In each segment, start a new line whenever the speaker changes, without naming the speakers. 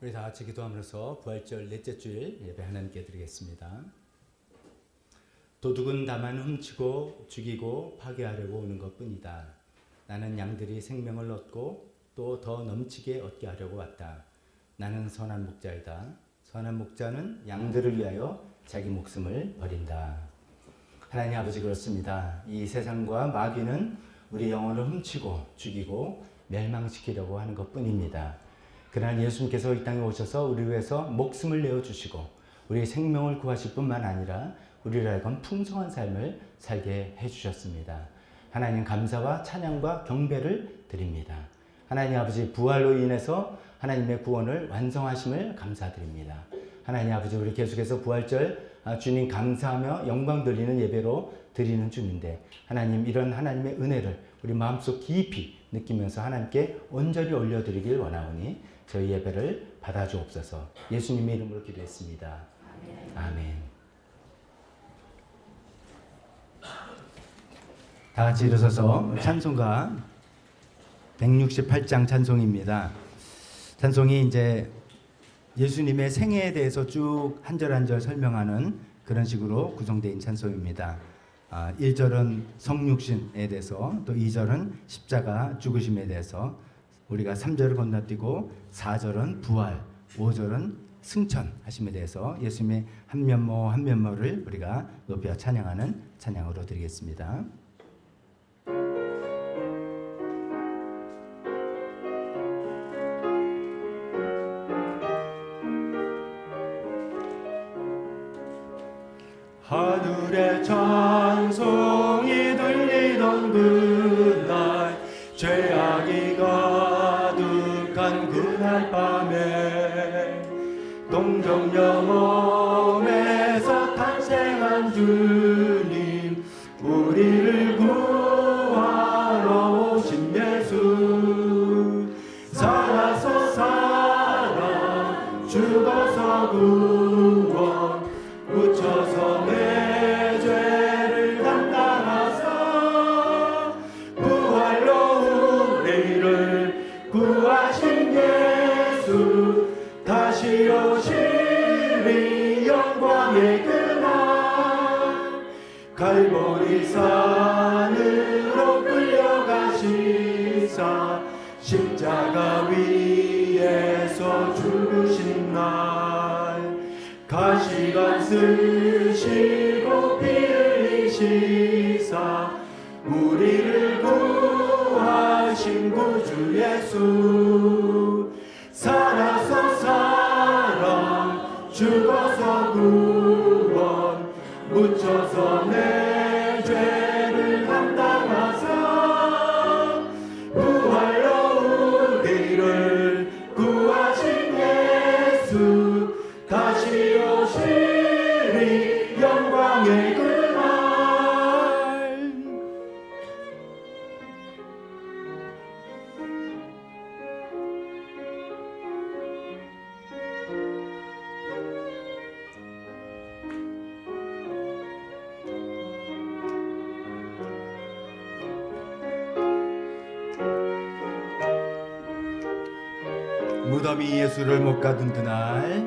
우리 다 같이 기도하면서 부활절 넷째 주일 예배 하나님께 드리겠습니다. 도둑은 다만 훔치고 죽이고 파괴하려고 오는 것뿐이다. 나는 양들이 생명을 얻고 또 더 넘치게 얻게 하려고 왔다. 나는 선한 목자이다. 선한 목자는 양들을 위하여 자기 목숨을 버린다. 하나님 아버지, 그렇습니다. 이 세상과 마귀는 우리 영혼을 훔치고 죽이고 멸망시키려고 하는 것뿐입니다. 그러나 예수님께서 이 땅에 오셔서 우리 위해서 목숨을 내어주시고 우리의 생명을 구하실 뿐만 아니라 우리를 하여금 풍성한 삶을 살게 해주셨습니다. 하나님 감사와 찬양과 경배를 드립니다. 하나님 아버지, 부활로 인해서 하나님의 구원을 완성하심을 감사드립니다. 하나님 아버지, 우리 계속해서 부활절 주님 감사하며 영광 돌리는 예배로 드리는 중인데, 하나님 이런 하나님의 은혜를 우리 마음속 깊이 느끼면서 하나님께 온전히 올려드리길 원하오니 저희 예배를 받아주옵소서. 예수님의 이름으로 기도했습니다. 아멘. 다 같이 일어서서 찬송가 168장 찬송입니다. 찬송이 이제 예수님의 생애에 대해서 쭉 한 절 한 절 설명하는 그런 식으로 구성되어 있는 찬송입니다. 1절은 성육신에 대해서, 또 2절은 십자가 죽으심에 대해서, 우리가 3절을 건너뛰고 4절은 부활, 5절은 승천하심에 대해서 예수님의 한 면모 한 면모를 우리가 높여 찬양하는 찬양으로 드리겠습니다.
하늘의 찬송이 들리던 그날, 죄악이 가득한 그날 밤에 동정 영혼에서 탄생한 주님, 우리를 구하러 오신 예수. 살아서 사랑, 죽어서 구원, 묻혀서 내 죄를 담당하사 부활로 우리를 구하신 예수. 다시 오시리 영광의 그날, 갈보리 산으로 끌려가시사 십자가 위에서 죽으신 날, 가시관 쓰시고 피 흘리시사 우리를 구하신 구주 예수. 살아서 사랑, 죽어서 구원, 묻혀서 내 죄를 담당하사 부활로 우리를 구하신 예수. 다시 오시리 영광의 그날.
무덤이 예수를 못 가둔 그날,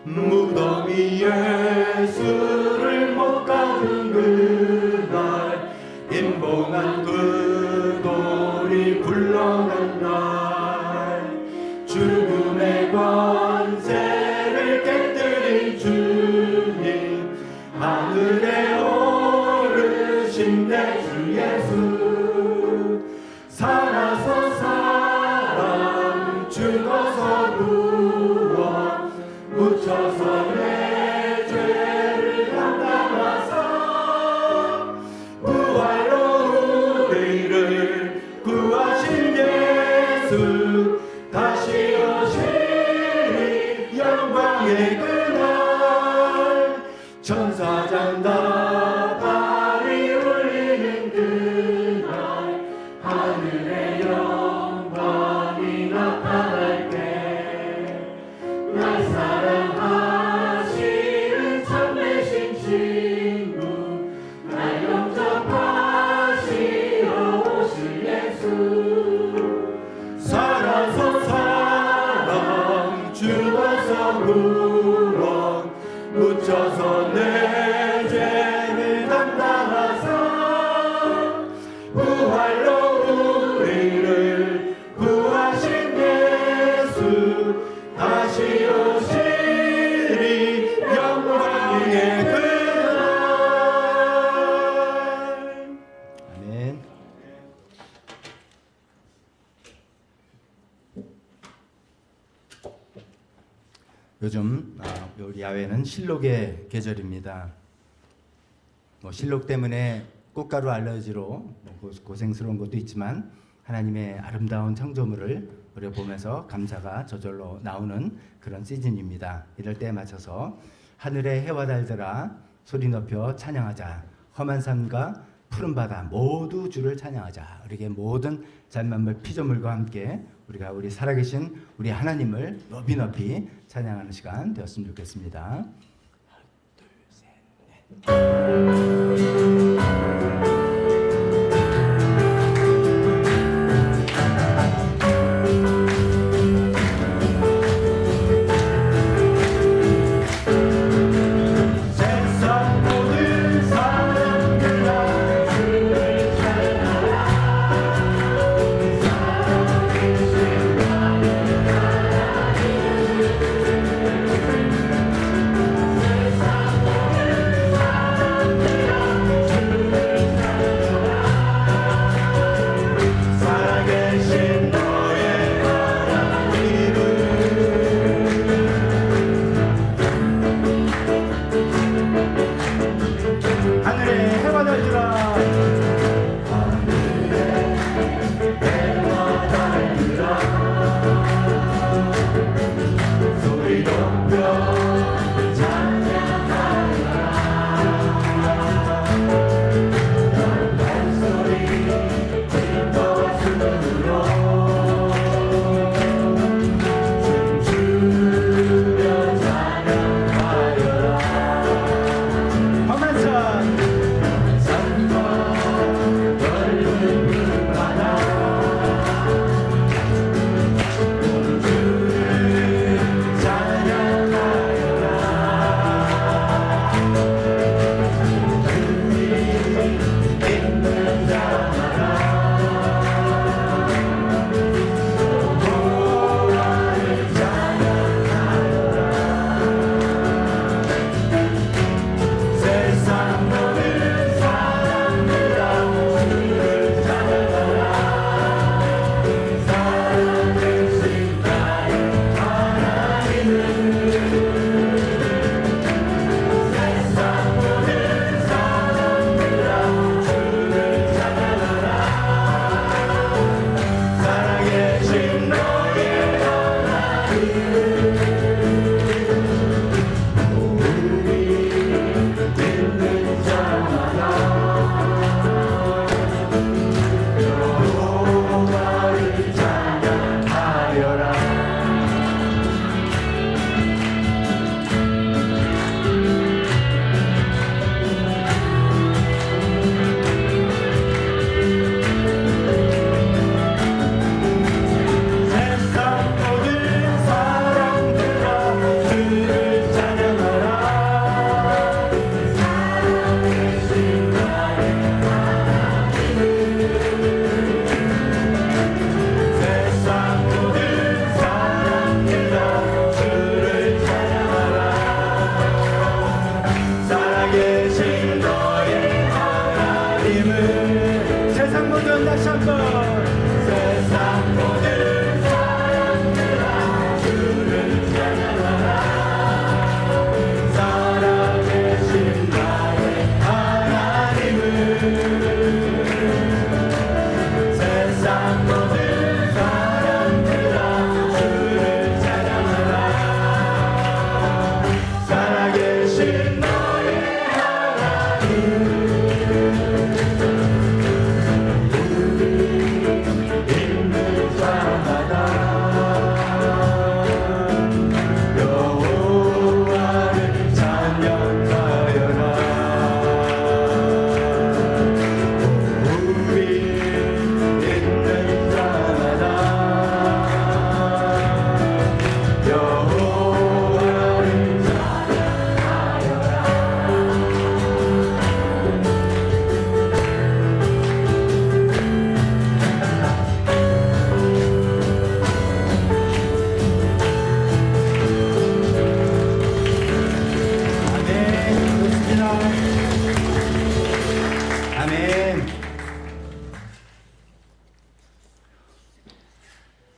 무덤이 예수를 못 가둔 그날, 임봉한 그 돌이 굴러간 날, 죽음의 권세를 깨뜨린 주님, 하늘에 오르신 내 주 예수. 살아서 사랑, 죽어서 구원, 묻혀서 내 죄를 담당하사 부활로 우리를 구하신 예수. 다시 오시리 영광의 그날, 천사장 다 발이 울리는
요즘 우리 야외는 실록의 계절입니다. 실록 때문에 꽃가루 알러지로 고생스러운 것도 있지만 하나님의 아름다운 창조물을 우리가 보면서 감사가 저절로 나오는 그런 시즌입니다. 이럴 때에 맞춰서 하늘의 해와 달들아 소리 높여 찬양하자. 험한 산과 푸른 바다 모두 주를 찬양하자. 우리에게 모든 잔만물 피조물과 함께 우리가 우리 살아계신 우리 하나님을 높이 높이 찬양하는 시간 되었으면 좋겠습니다. 하나, 둘, 셋, 넷.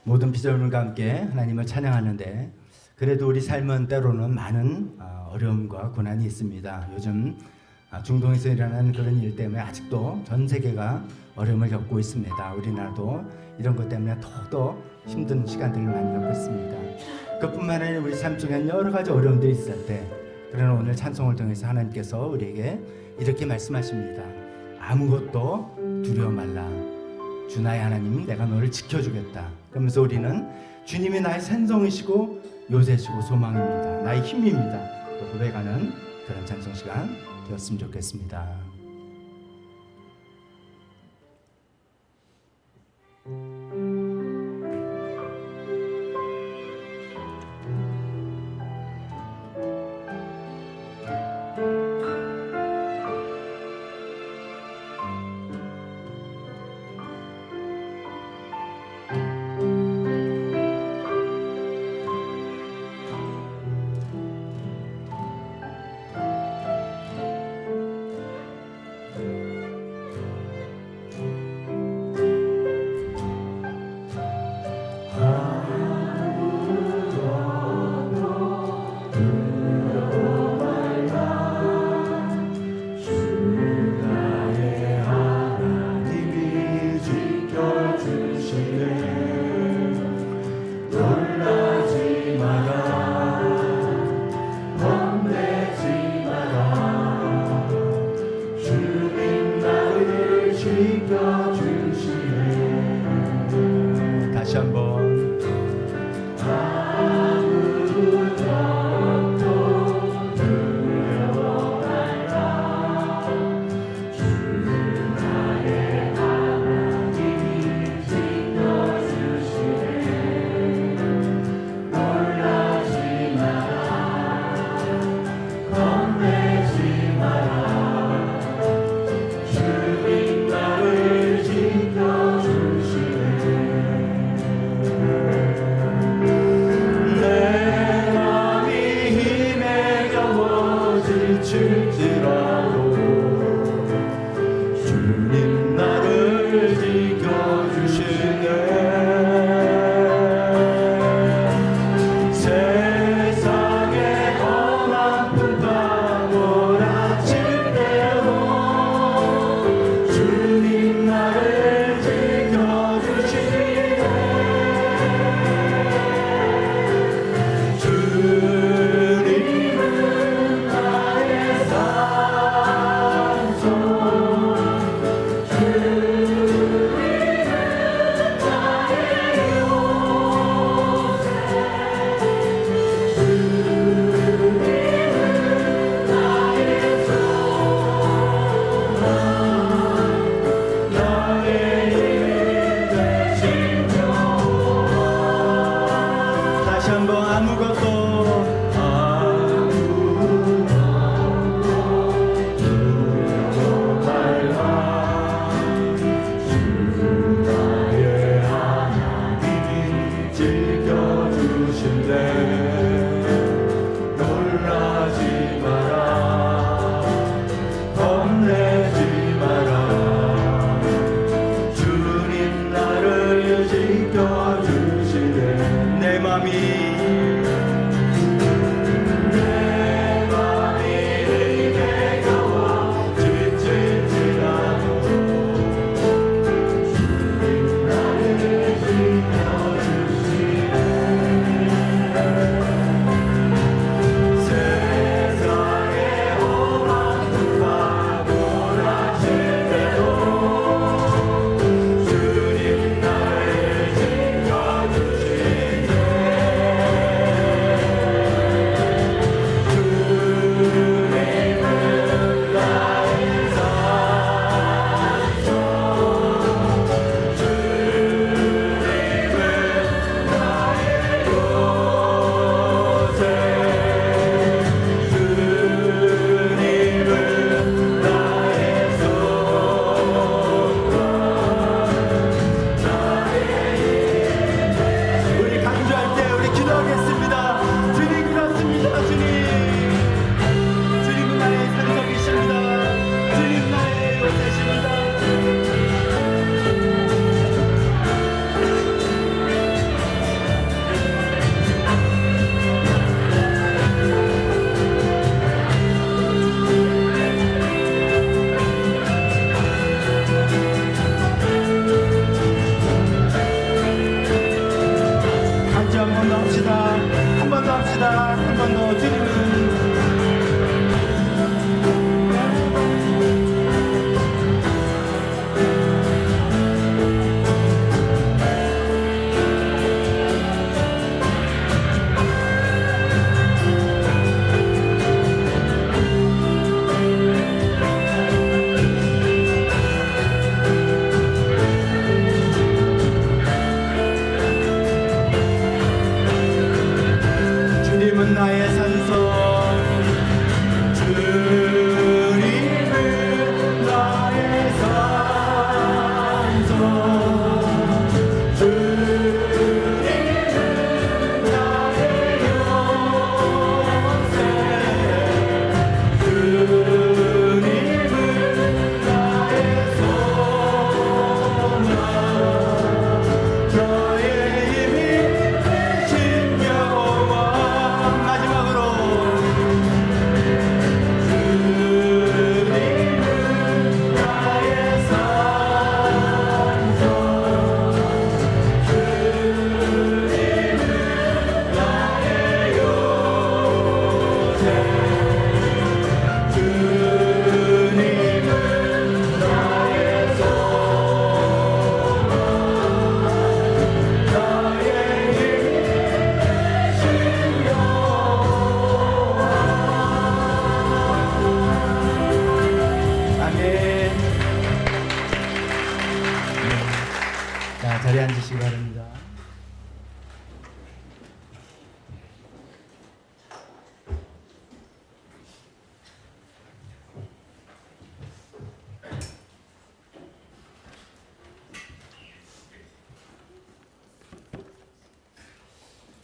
모든 피조물과 함께 하나님을 찬양하는데 그래도 우리 삶은 때로는 많은 어려움과 고난이 있습니다. 요즘 중동에서 일어나는 그런 일 때문에 아직도 전 세계가 어려움을 겪고 있습니다. 우리나라도 이런 것 때문에 더욱더 힘든 시간들을 많이 겪고 있습니다. 그뿐만 아니라 우리 삶 속에는 여러 가지 어려움들이 있을 때, 그러나 오늘 찬송을 통해서 하나님께서 우리에게 이렇게 말씀하십니다. 아무것도 두려워 말라. 주 나의 하나님, 내가 너를 지켜주겠다. 그러면서 우리는 주님이 나의 산성이시고 요새시고 소망입니다. 나의 힘입니다. 또 고백하는 그런 찬송 시간 되었으면 좋겠습니다.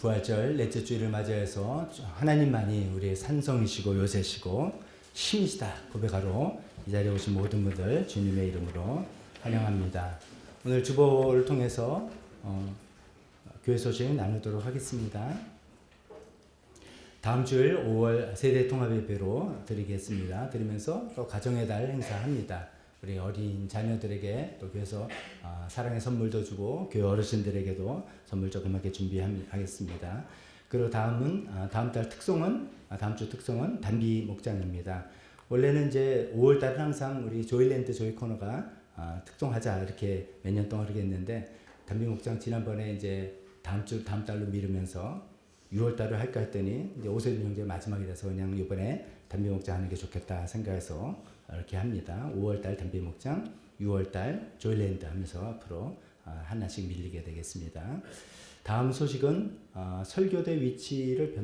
부활절 넷째 주일을 맞이해서 하나님만이 우리의 산성이시고 요새시고 신이시다 고백하러 이 자리에 오신 모든 분들 주님의 이름으로 환영합니다. 오늘 주보를 통해서 교회 소식 나누도록 하겠습니다. 다음 주일 5월 세대 통합 예배로 드리겠습니다. 드리면서 또 가정의 달 행사합니다. 우리 어린 자녀들에게 또 교회에서 사랑의 선물도 주고 교회 어르신들에게도 선물 조그맣게 준비하겠습니다. 그리고 다음 주 특송은 단비 목장입니다. 원래는 이제 5월 달은 항상 우리 조일랜드 조이 코너가 특송하자 이렇게 몇 년 동안 하겠는데 단비 목장 지난번에 이제 다음 달로 미루면서 6월 달을 할까 했더니 이제 오세훈 형제 마지막이라서 그냥 이번에 단비 목장 하는 게 좋겠다 생각해서 이렇게 합니다. 5월 달 단비 목장, 6월 달 조일랜드 하면서 앞으로 하나씩 밀리게 되겠습니다. 다음 소식은 설교대 위치를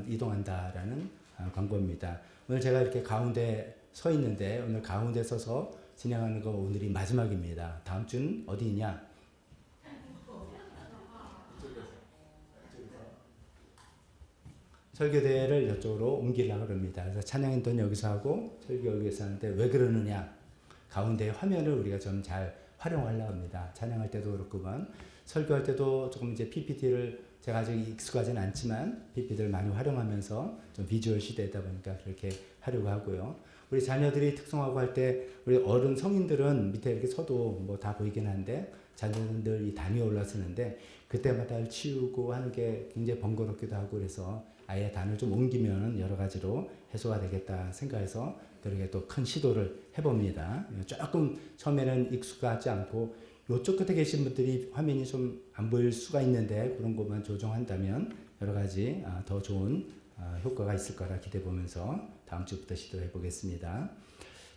이동한다라는 광고입니다. 오늘 제가 이렇게 가운데 서 있는데 오늘 가운데 서서 진행하는 거 오늘이 마지막입니다. 다음 주는 어디 있냐? 설교대를 이쪽으로 옮기려고 합니다. 그래서 찬양인도는 여기서 하고 설교 여기서 하는데 왜 그러느냐? 가운데 화면을 우리가 좀 잘 활용하려고 합니다. 찬양할 때도 그렇구만 설교할 때도 조금 이제 PPT를 제가 아직 익숙하지는 않지만 PPT를 많이 활용하면서 좀 비주얼 시대이다 보니까 그렇게 하려고 하고요. 우리 자녀들이 특송하고 할 때 우리 어른 성인들은 밑에 이렇게 서도 뭐 다 보이긴 한데 자녀들이 단위 올라서는데 그때마다 치우고 하는 게 굉장히 번거롭기도 하고 그래서 아예 단을 좀 옮기면 여러 가지로 해소가 되겠다 생각해서 그렇게 또 큰 시도를 해봅니다. 조금 처음에는 익숙하지 않고 이쪽 끝에 계신 분들이 화면이 좀 안 보일 수가 있는데 그런 것만 조정한다면 여러 가지 더 좋은 효과가 있을 거라 기대해 보면서 다음 주부터 시도해 보겠습니다.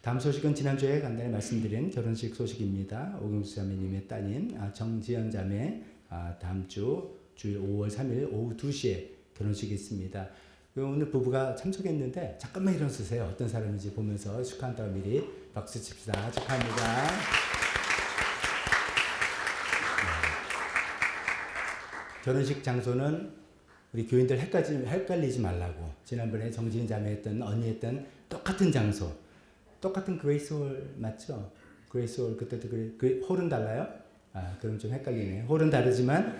다음 소식은 지난주에 간단히 말씀드린 결혼식 소식입니다. 오경수 자매님의 따님 정지연 자매 다음 주 주일 5월 3일 오후 2시에 결혼식이 있습니다. 오늘 부부가 참석했는데 잠깐만 일어서세요. 어떤 사람인지 보면서 축하한다고 미리 박수 칩시다. 축하합니다. 결혼식 장소는 우리 교인들 헷갈리지 말라고 지난번에 정지인 자매 했던 언니 했던 똑같은 장소 똑같은 그레이스홀 맞죠? 그레이스홀 그때도 홀은 달라요? 그럼 좀 헷갈리네요. 홀은 다르지만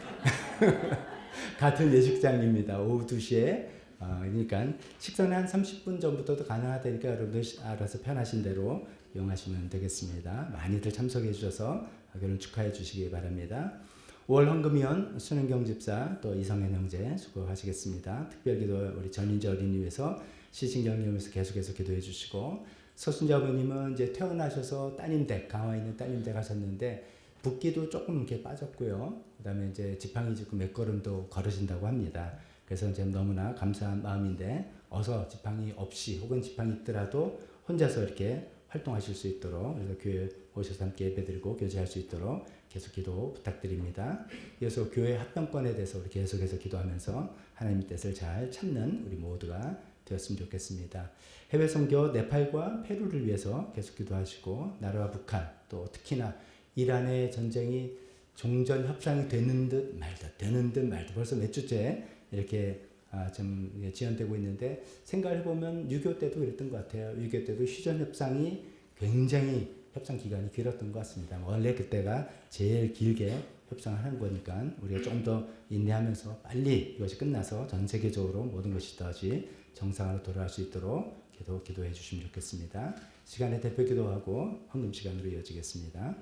같은 예식장입니다. 오후 2시에 그러니까 식사는 한 30분 전부터도 가능하다니까 여러분들 알아서 편하신 대로 이용하시면 되겠습니다. 많이들 참석해 주셔서 결혼 축하해 주시기 바랍니다. 5월 헌금위원 순은경 집사 또 이성현 형제 수고하시겠습니다. 특별기도 우리 전인재 어린이 위해서 시신경림에서 계속해서 기도해 주시고 서순자 아버님은 이제 퇴원하셔서 따님댁 강화에 있는 따님댁 하셨는데 붓기도 조금 이렇게 빠졌고요. 그다음에 이제 지팡이 짚고 몇 걸음도 걸으신다고 합니다. 그래서 이제 너무나 감사한 마음인데 어서 지팡이 없이 혹은 지팡이 있더라도 혼자서 이렇게 활동하실 수 있도록 그래서 교회 오셔서 함께 예배드리고 교제할 수 있도록 계속 기도 부탁드립니다. 이어서 교회 합병권에 대해서 우리 계속해서 기도하면서 하나님의 뜻을 잘 찾는 우리 모두가 되었으면 좋겠습니다. 해외 선교 네팔과 페루를 위해서 계속 기도하시고 나라와 북한 또 특히나 이란의 전쟁이 종전 협상이 되는 듯 말듯 벌써 몇 주째 이렇게 좀 지연되고 있는데 생각을 해보면 6.25 때도 그랬던 것 같아요. 6.25 때도 휴전 협상이 굉장히 협상 기간이 길었던 것 같습니다. 원래 그때가 제일 길게 협상을 하는 거니까 우리가 조금 더 인내하면서 빨리 이것이 끝나서 전 세계적으로 모든 것이 다시 정상으로 돌아갈 수 있도록 기도해 주시면 좋겠습니다. 시간에 대표 기도하고 헌금 시간으로 이어지겠습니다.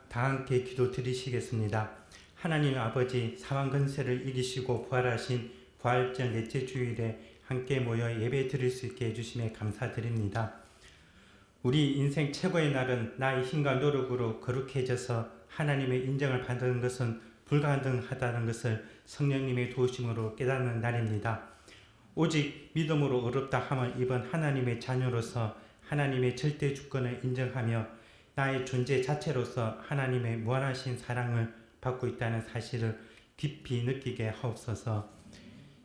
다 함께 기도 드리시겠습니다. 하나님 아버지 사망 근세를 이기시고 부활하신 부활절 넷째 주일에 함께 모여 예배 드릴 수 있게 해주심에 감사드립니다. 우리 인생 최고의 날은 나의 힘과 노력으로 거룩해져서 하나님의 인정을 받는 것은 불가능하다는 것을 성령님의 도우심으로 깨닫는 날입니다. 오직 믿음으로 의롭다 함을 입은 하나님의 자녀로서 하나님의 절대 주권을 인정하며 나의 존재 자체로서 하나님의 무한하신 사랑을 받고 있다는 사실을 깊이 느끼게 하옵소서.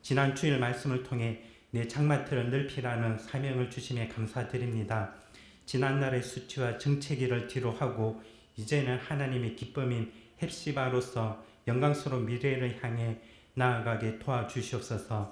지난 주일 말씀을 통해 내 장마틀을 넓히라는 사명을 주심에 감사드립니다. 지난날의 수치와 정체기를 뒤로하고 이제는 하나님의 기쁨인 헵시바로서 영광스러운 미래를 향해 나아가게 도와주시옵소서.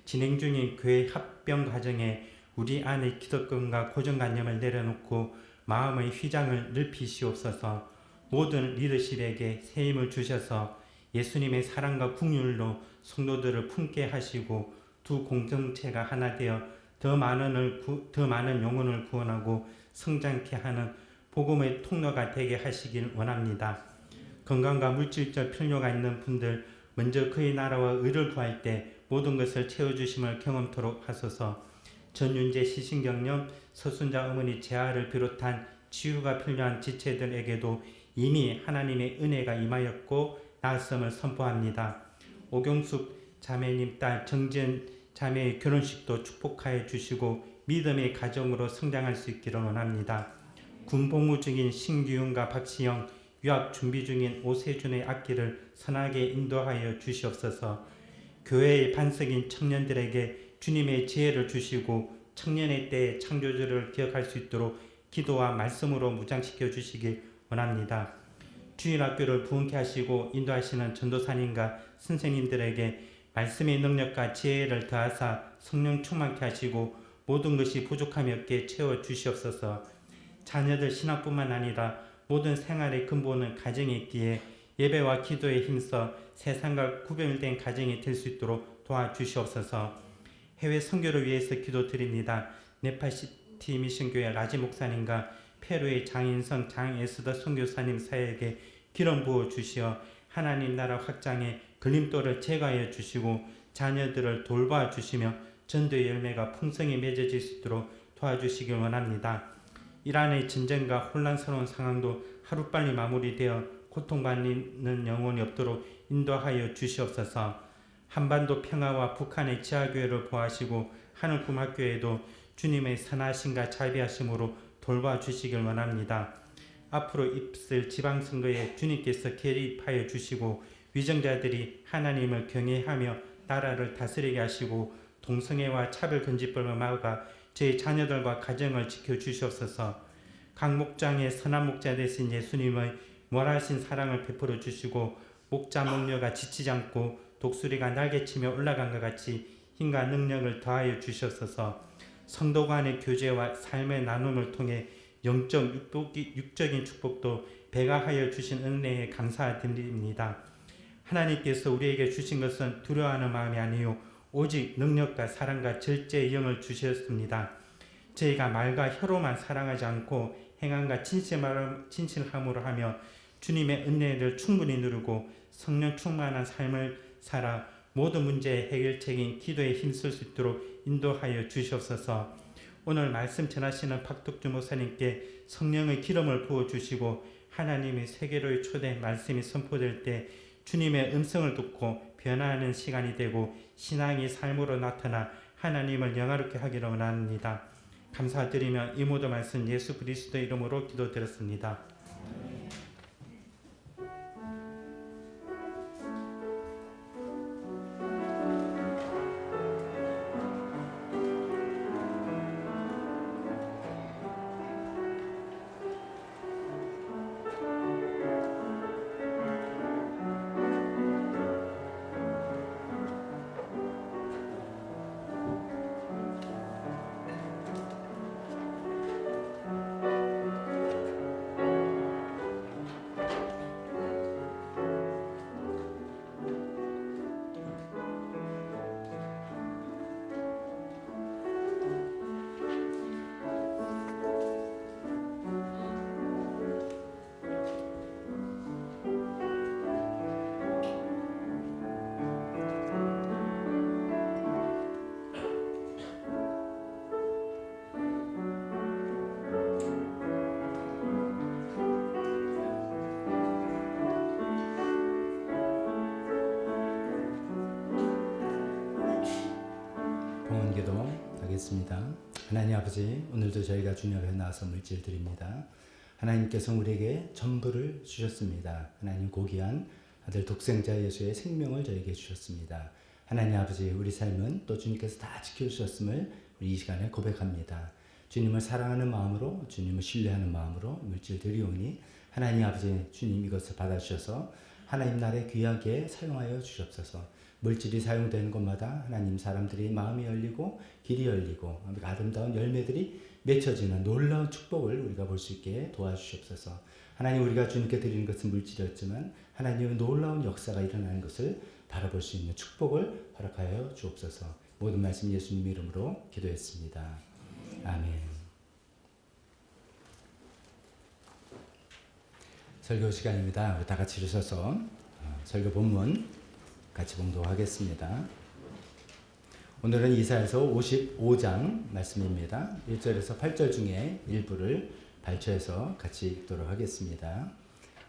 진행 중인 교회 합병 과정에 우리 안의 기독권과 고정관념을 내려놓고 마음의 휘장을 넓히시옵소서. 모든 리더십에게 새 힘을 주셔서 예수님의 사랑과 긍휼로 성도들을 품게 하시고 두 공동체가 하나 되어 더 많은 영혼을 구원하고 성장케 하는 복음의 통로가 되게 하시길 원합니다. 건강과 물질적 필요가 있는 분들 먼저 그의 나라와 의를 구할 때 모든 것을 채워주심을 경험토록 하소서. 전윤재 시신경련 서순자 어머니 재활을 비롯한 치유가 필요한 지체들에게도 이미 하나님의 은혜가 임하였고 나았음을 선포합니다. 오경숙 자매님 딸 정지은 자매의 결혼식도 축복하여 주시고 믿음의 가정으로 성장할 수 있기를 원합니다. 군복무 중인 신규윤과 박시영, 유학 준비 중인 오세준의 악기를 선하게 인도하여 주시옵소서. 교회의 반석인 청년들에게 주님의 지혜를 주시고 청년의 때의 창조주를 기억할 수 있도록 기도와 말씀으로 무장시켜 주시길 원합니다. 주일학교를 부흥케 하시고 인도하시는 전도사님과 선생님들에게 말씀의 능력과 지혜를 더하사 성령 충만케 하시고 모든 것이 부족함이 없게 채워 주시옵소서. 자녀들 신앙뿐만 아니라 모든 생활의 근본은 가정에 있기에 예배와 기도에 힘써 세상과 구별된 가정이 될 수 있도록 도와주시옵소서. 해외 선교를 위해서 기도드립니다. 네팔시티 미션교회 라지 목사님과 페루의 장인성 장에스더 선교사님 사역에 기름 부어 주시어 하나님 나라 확장에 걸림돌을 제거하여 주시고 자녀들을 돌봐 주시며 전도의 열매가 풍성히 맺어질 수 있도록 도와주시길 원합니다. 이란의 전쟁과 혼란스러운 상황도 하루빨리 마무리되어 고통받는 영혼이 없도록 인도하여 주시옵소서. 한반도 평화와 북한의 지하교회를 보호하시고 하늘꿈학교에도 주님의 선하심과 자비하심으로 돌봐주시길 원합니다. 앞으로 있을 지방선거에 주님께서 개입하여 주시고 위정자들이 하나님을 경외하며 나라를 다스리게 하시고 동성애와 차별금지법을 막아 저희 자녀들과 가정을 지켜주시옵소서. 각 목장의 선한 목자 되신 예수님의 몰하신 사랑을 베풀어 주시고 목자 목녀가 지치지 않고 독수리가 날개치며 올라간 것 같이 힘과 능력을 더하여 주시옵소서. 성도 간의 교제와 삶의 나눔을 통해 영적 육적인 축복도 배가하여 주신 은혜에 감사드립니다. 하나님께서 우리에게 주신 것은 두려워하는 마음이 아니요 오직 능력과 사랑과 절제의 영을 주셨습니다. 저희가 말과 혀로만 사랑하지 않고 행함과 진실함으로 하며 주님의 은혜를 충분히 누리고 성령 충만한 삶을 살아 모든 문제의 해결책인 기도에 힘쓸 수 있도록 인도하여 주시옵소서. 오늘 말씀 전하시는 박덕주 목사님께 성령의 기름을 부어주시고 하나님의 세계로의 초대 말씀이 선포될 때 주님의 음성을 듣고 변화하는 시간이 되고 신앙이 삶으로 나타나 하나님을 영화롭게 하기를 원합니다. 감사드리며 이 모든 말씀 예수 그리스도의 이름으로 기도드렸습니다.
봉헌기도 하겠습니다. 하나님 아버지, 오늘도 저희가 주님 앞에 나와서 물질 드립니다. 하나님께서 우리에게 전부를 주셨습니다. 하나님 고귀한 아들 독생자 예수의 생명을 저에게 주셨습니다. 하나님 아버지, 우리 삶은 또 주님께서 다 지켜주셨음을 우리 이 시간에 고백합니다. 주님을 사랑하는 마음으로, 주님을 신뢰하는 마음으로 물질 드리오니 하나님 아버지, 주님 이것을 받아주셔서 하나님 나라에 귀하게 사용하여 주시옵소서. 물질이 사용되는 곳마다 하나님 사람들이 마음이 열리고 길이 열리고 아름다운 열매들이 맺혀지는 놀라운 축복을 우리가 볼 수 있게 도와주시옵소서. 하나님, 우리가 주님께 드리는 것은 물질이었지만 하나님의 놀라운 역사가 일어나는 것을 바라볼 수 있는 축복을 허락하여 주옵소서. 모든 말씀 예수님 이름으로 기도했습니다. 아멘. 설교 시간입니다. 우리 다 같이 일어서서 설교 본문 같이 봉독하겠습니다. 오늘은 이사야서 55장 말씀입니다. 1절에서 8절 중에 일부를 발췌해서 같이 읽도록 하겠습니다.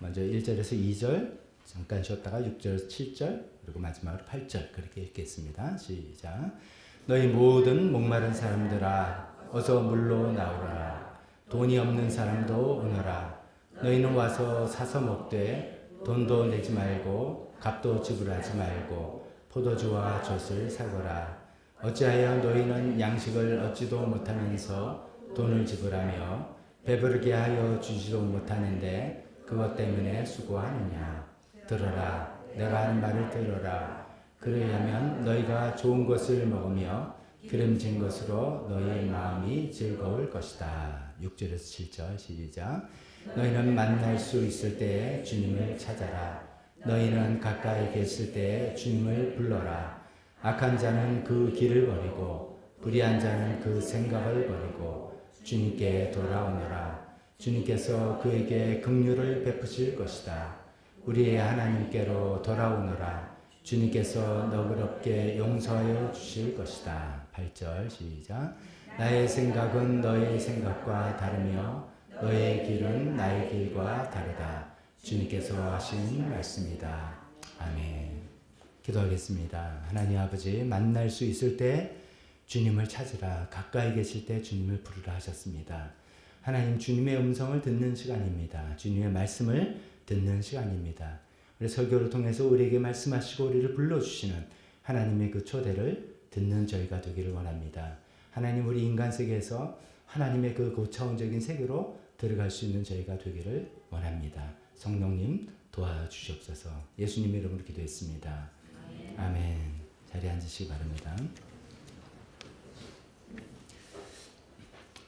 먼저 1절에서 2절 잠깐 쉬었다가 6절, 7절 그리고 마지막으로 8절 그렇게 읽겠습니다. 시작. 너희 모든 목마른 사람들아 어서 물로 나오라. 돈이 없는 사람도 오너라. 너희는 와서 사서 먹되 돈도 내지 말고 값도 지불하지 말고 포도주와 젖을 사거라. 어찌하여 너희는 양식을 얻지도 못하면서 돈을 지불하며 배부르게 하여 주지도 못하는데 그것 때문에 수고하느냐. 들어라. 내가 하는 말을 들어라. 그러려면 너희가 좋은 것을 먹으며 기름진 것으로 너희의 마음이 즐거울 것이다. 6절에서 7절 시작. 너희는 만날 수 있을 때에 주님을 찾아라. 너희는 가까이 계실 때에 주님을 불러라. 악한 자는 그 길을 버리고 불의한 자는 그 생각을 버리고 주님께 돌아오너라. 주님께서 그에게 긍휼을 베푸실 것이다. 우리의 하나님께로 돌아오너라. 주님께서 너그럽게 용서하여 주실 것이다. 8절 시작. 나의 생각은 너의 생각과 다르며 너의 길은 나의 길과 다르다. 주님께서 하신 말씀이다. 아멘. 기도하겠습니다. 하나님 아버지, 만날 수 있을 때 주님을 찾으라. 가까이 계실 때 주님을 부르라 하셨습니다. 하나님, 주님의 음성을 듣는 시간입니다. 주님의 말씀을 듣는 시간입니다. 우리 설교를 통해서 우리에게 말씀하시고 우리를 불러주시는 하나님의 그 초대를 듣는 저희가 되기를 원합니다. 하나님, 우리 인간 세계에서 하나님의 그 고차원적인 세계로 들어갈 수 있는 저희가 되기를 원합니다. 성령님 도와주시옵소서. 예수님 이름으로 기도했습니다. 아멘. 자리에 앉으시기 바랍니다.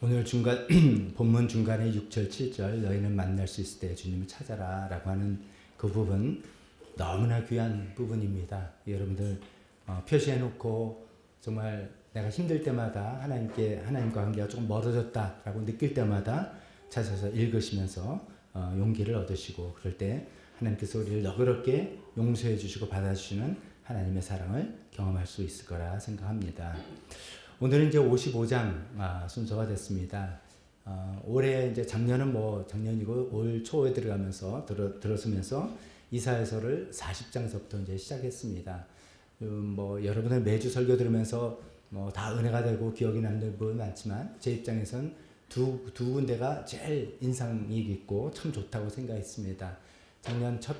오늘 중간 본문 중간에 6절 7절 너희는 만날 수 있을 때 주님을 찾아라 라고 하는 그 부분 너무나 귀한 부분입니다. 여러분들 표시해 놓고 정말 내가 힘들 때마다 하나님과 관계가 조금 멀어졌다라고 느낄 때마다 찾아서 읽으시면서 용기를 얻으시고 그럴 때 하나님께서 우리를 너그럽게 용서해 주시고 받아주시는 하나님의 사랑을 경험할 수 있을 거라 생각합니다. 오늘은 이제 55장 순서가 됐습니다. 올해 이제 작년은 작년이고 올 초에 들어가면서 들어서면서 이사야서를 40장서부터 이제 시작했습니다. 여러분들 매주 설교 들으면서 다 은혜가 되고 기억이 남는 부분 많지만 제 입장에선 두 군데가 제일 인상이 깊고 참 좋다고 생각했습니다. 작년 첫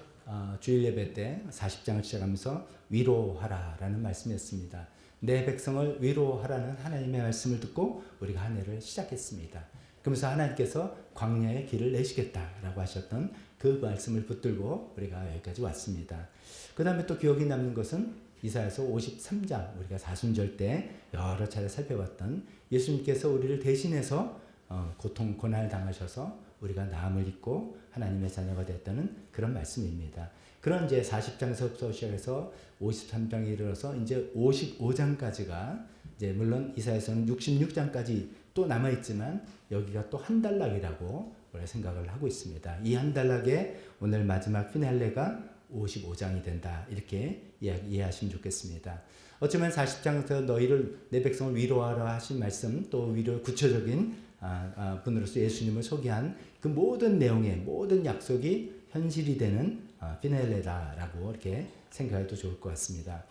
주일 예배 때 40장을 시작하면서 위로하라라는 말씀이었습니다. 내 백성을 위로하라는 하나님의 말씀을 듣고 우리가 한 해를 시작했습니다. 그러면서 하나님께서 광야의 길을 내시겠다라고 하셨던 그 말씀을 붙들고 우리가 여기까지 왔습니다. 그 다음에 또 기억이 남는 것은 이사야서 53장 우리가 사순절 때 여러 차례 살펴봤던 예수님께서 우리를 대신해서 고통, 고난을 당하셔서 우리가 나음을 입고 하나님의 자녀가 됐다는 그런 말씀입니다. 그런 이제 40장서부터 시작해서 53장에 이르러서 이제 55장까지가 이제 물론 이사야서는 66장까지 또 남아있지만 여기가 또 한 단락이라고 우리가 생각을 하고 있습니다. 이 한 단락에 오늘 마지막 피날레가 55장이 된다. 이렇게 이해하시면 좋겠습니다. 어쩌면 40장에서 너희를 내 백성을 위로하라 하신 말씀 또 위로 구체적인 분으로서 예수님을 소개한 그 모든 내용의 모든 약속이 현실이 되는 피날레다라고 이렇게 생각해도 좋을 것 같습니다.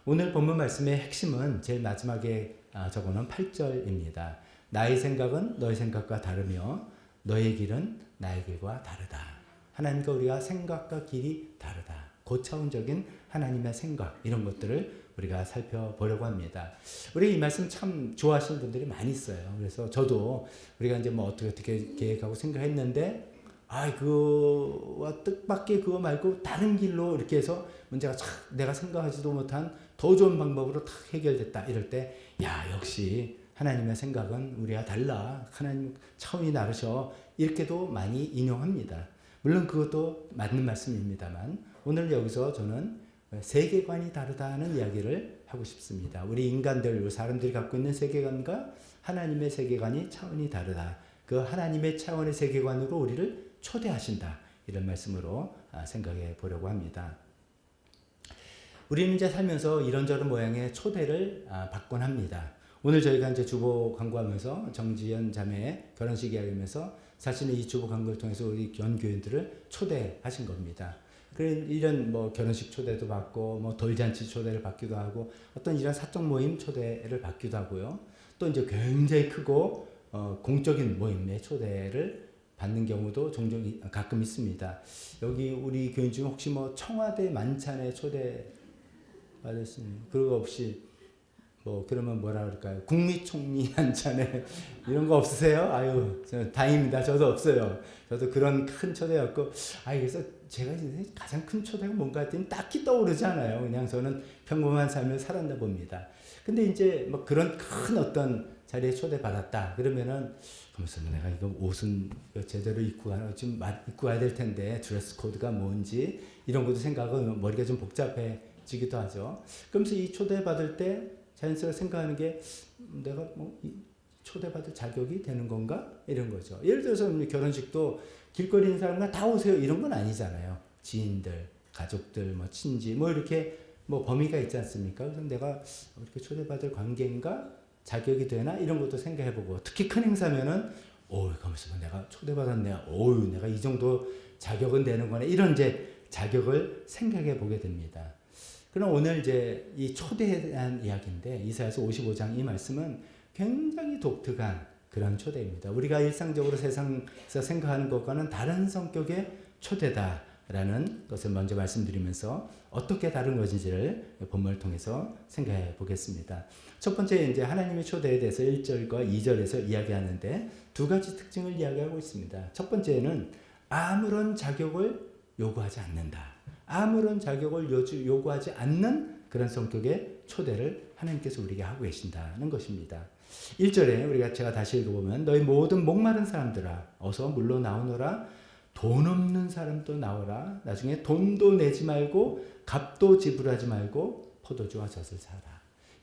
오늘 본문 말씀의 핵심은 제일 마지막에 적어놓은 8절입니다. 나의 생각은 너의 생각과 다르며 너의 길은 나의 길과 다르다. 하나님과 우리가 생각과 길이 다르다. 고차원적인 하나님의 생각 이런 것들을 우리가 살펴보려고 합니다. 우리 이 말씀 참 좋아하시는 분들이 많이 있어요. 그래서 저도 우리가 이제 뭐 어떻게 계획하고 생각했는데 그거와 뜻밖의 그거 말고 다른 길로 이렇게 해서 문제가 내가 생각하지도 못한 더 좋은 방법으로 탁 해결됐다. 이럴 때 역시 하나님의 생각은 우리와 달라. 하나님 차원이 다르셔. 이렇게도 많이 인용합니다. 물론 그것도 맞는 말씀입니다만 오늘 여기서 저는 세계관이 다르다는 이야기를 하고 싶습니다. 우리 인간들, 사람들이 갖고 있는 세계관과 하나님의 세계관이 차원이 다르다. 그 하나님의 차원의 세계관으로 우리를 초대하신다. 이런 말씀으로 생각해 보려고 합니다. 우리는 이제 살면서 이런저런 모양의 초대를 받곤 합니다. 오늘 저희가 이제 주보 광고하면서 정지연 자매의 결혼식 이야기하면서 자신의 이 주보 광고를 통해서 우리 연교인들을 초대하신 겁니다. 이런 뭐 결혼식 초대도 받고 뭐 돌잔치 초대를 받기도 하고 어떤 이런 사적 모임 초대를 받기도 하고요. 또 이제 굉장히 크고 공적인 모임의 초대를 받는 경우도 종종 가끔 있습니다. 여기 우리 교인 중에 혹시 뭐 청와대 만찬에 초대 받으신 그거 없이 뭐 그러면 뭐라 그럴까요? 국무총리 만찬에 이런 거 없으세요? 아유, 다행입니다. 저도 없어요. 저도 그런 큰 초대였고, 그래서 제가 가장 큰 초대가 뭔가 했더니 딱히 떠오르지 않아요. 그냥 저는 평범한 삶을 살았나 봅니다. 근데 이제 뭐 그런 큰 어떤 자리에 초대받았다. 그러면은, 그러면서 내가 이거 옷은 제대로 입고 가야 될 텐데, 드레스 코드가 뭔지, 이런 것도 생각하고 머리가 좀 복잡해지기도 하죠. 그러면서 이 초대받을 때 자연스럽게 생각하는 게 내가 뭐 초대받을 자격이 되는 건가? 이런 거죠. 예를 들어서 결혼식도 길거리 있는 사람과 다 오세요. 이런 건 아니잖아요. 지인들, 가족들, 뭐 친지, 뭐 이렇게 뭐 범위가 있지 않습니까? 그래서 내가 이렇게 초대받을 관계인가? 자격이 되나? 이런 것도 생각해보고 특히 큰 행사면은 가면서 내가 초대받았네. 내가 이 정도 자격은 되는 거네. 이런 이제 자격을 생각해 보게 됩니다. 그럼 오늘 이제 이 초대에 대한 이야기인데 이사야서 55장 이 말씀은 굉장히 독특한 그런 초대입니다. 우리가 일상적으로 세상에서 생각하는 것과는 다른 성격의 초대다라는 것을 먼저 말씀드리면서 어떻게 다른 것인지를 본문을 통해서 생각해 보겠습니다. 첫 번째 이제 하나님의 초대에 대해서 1절과 2절에서 이야기하는데 두 가지 특징을 이야기하고 있습니다. 첫 번째는 아무런 자격을 요구하지 않는다. 아무런 자격을 요구하지 않는 그런 성격의 초대를 하나님께서 우리에게 하고 계신다는 것입니다. 1절에 제가 다시 읽어보면 너희 모든 목마른 사람들아 어서 물로 나오너라. 돈 없는 사람도 나오라. 나중에 돈도 내지 말고 값도 지불하지 말고 포도주와 젖을 사라.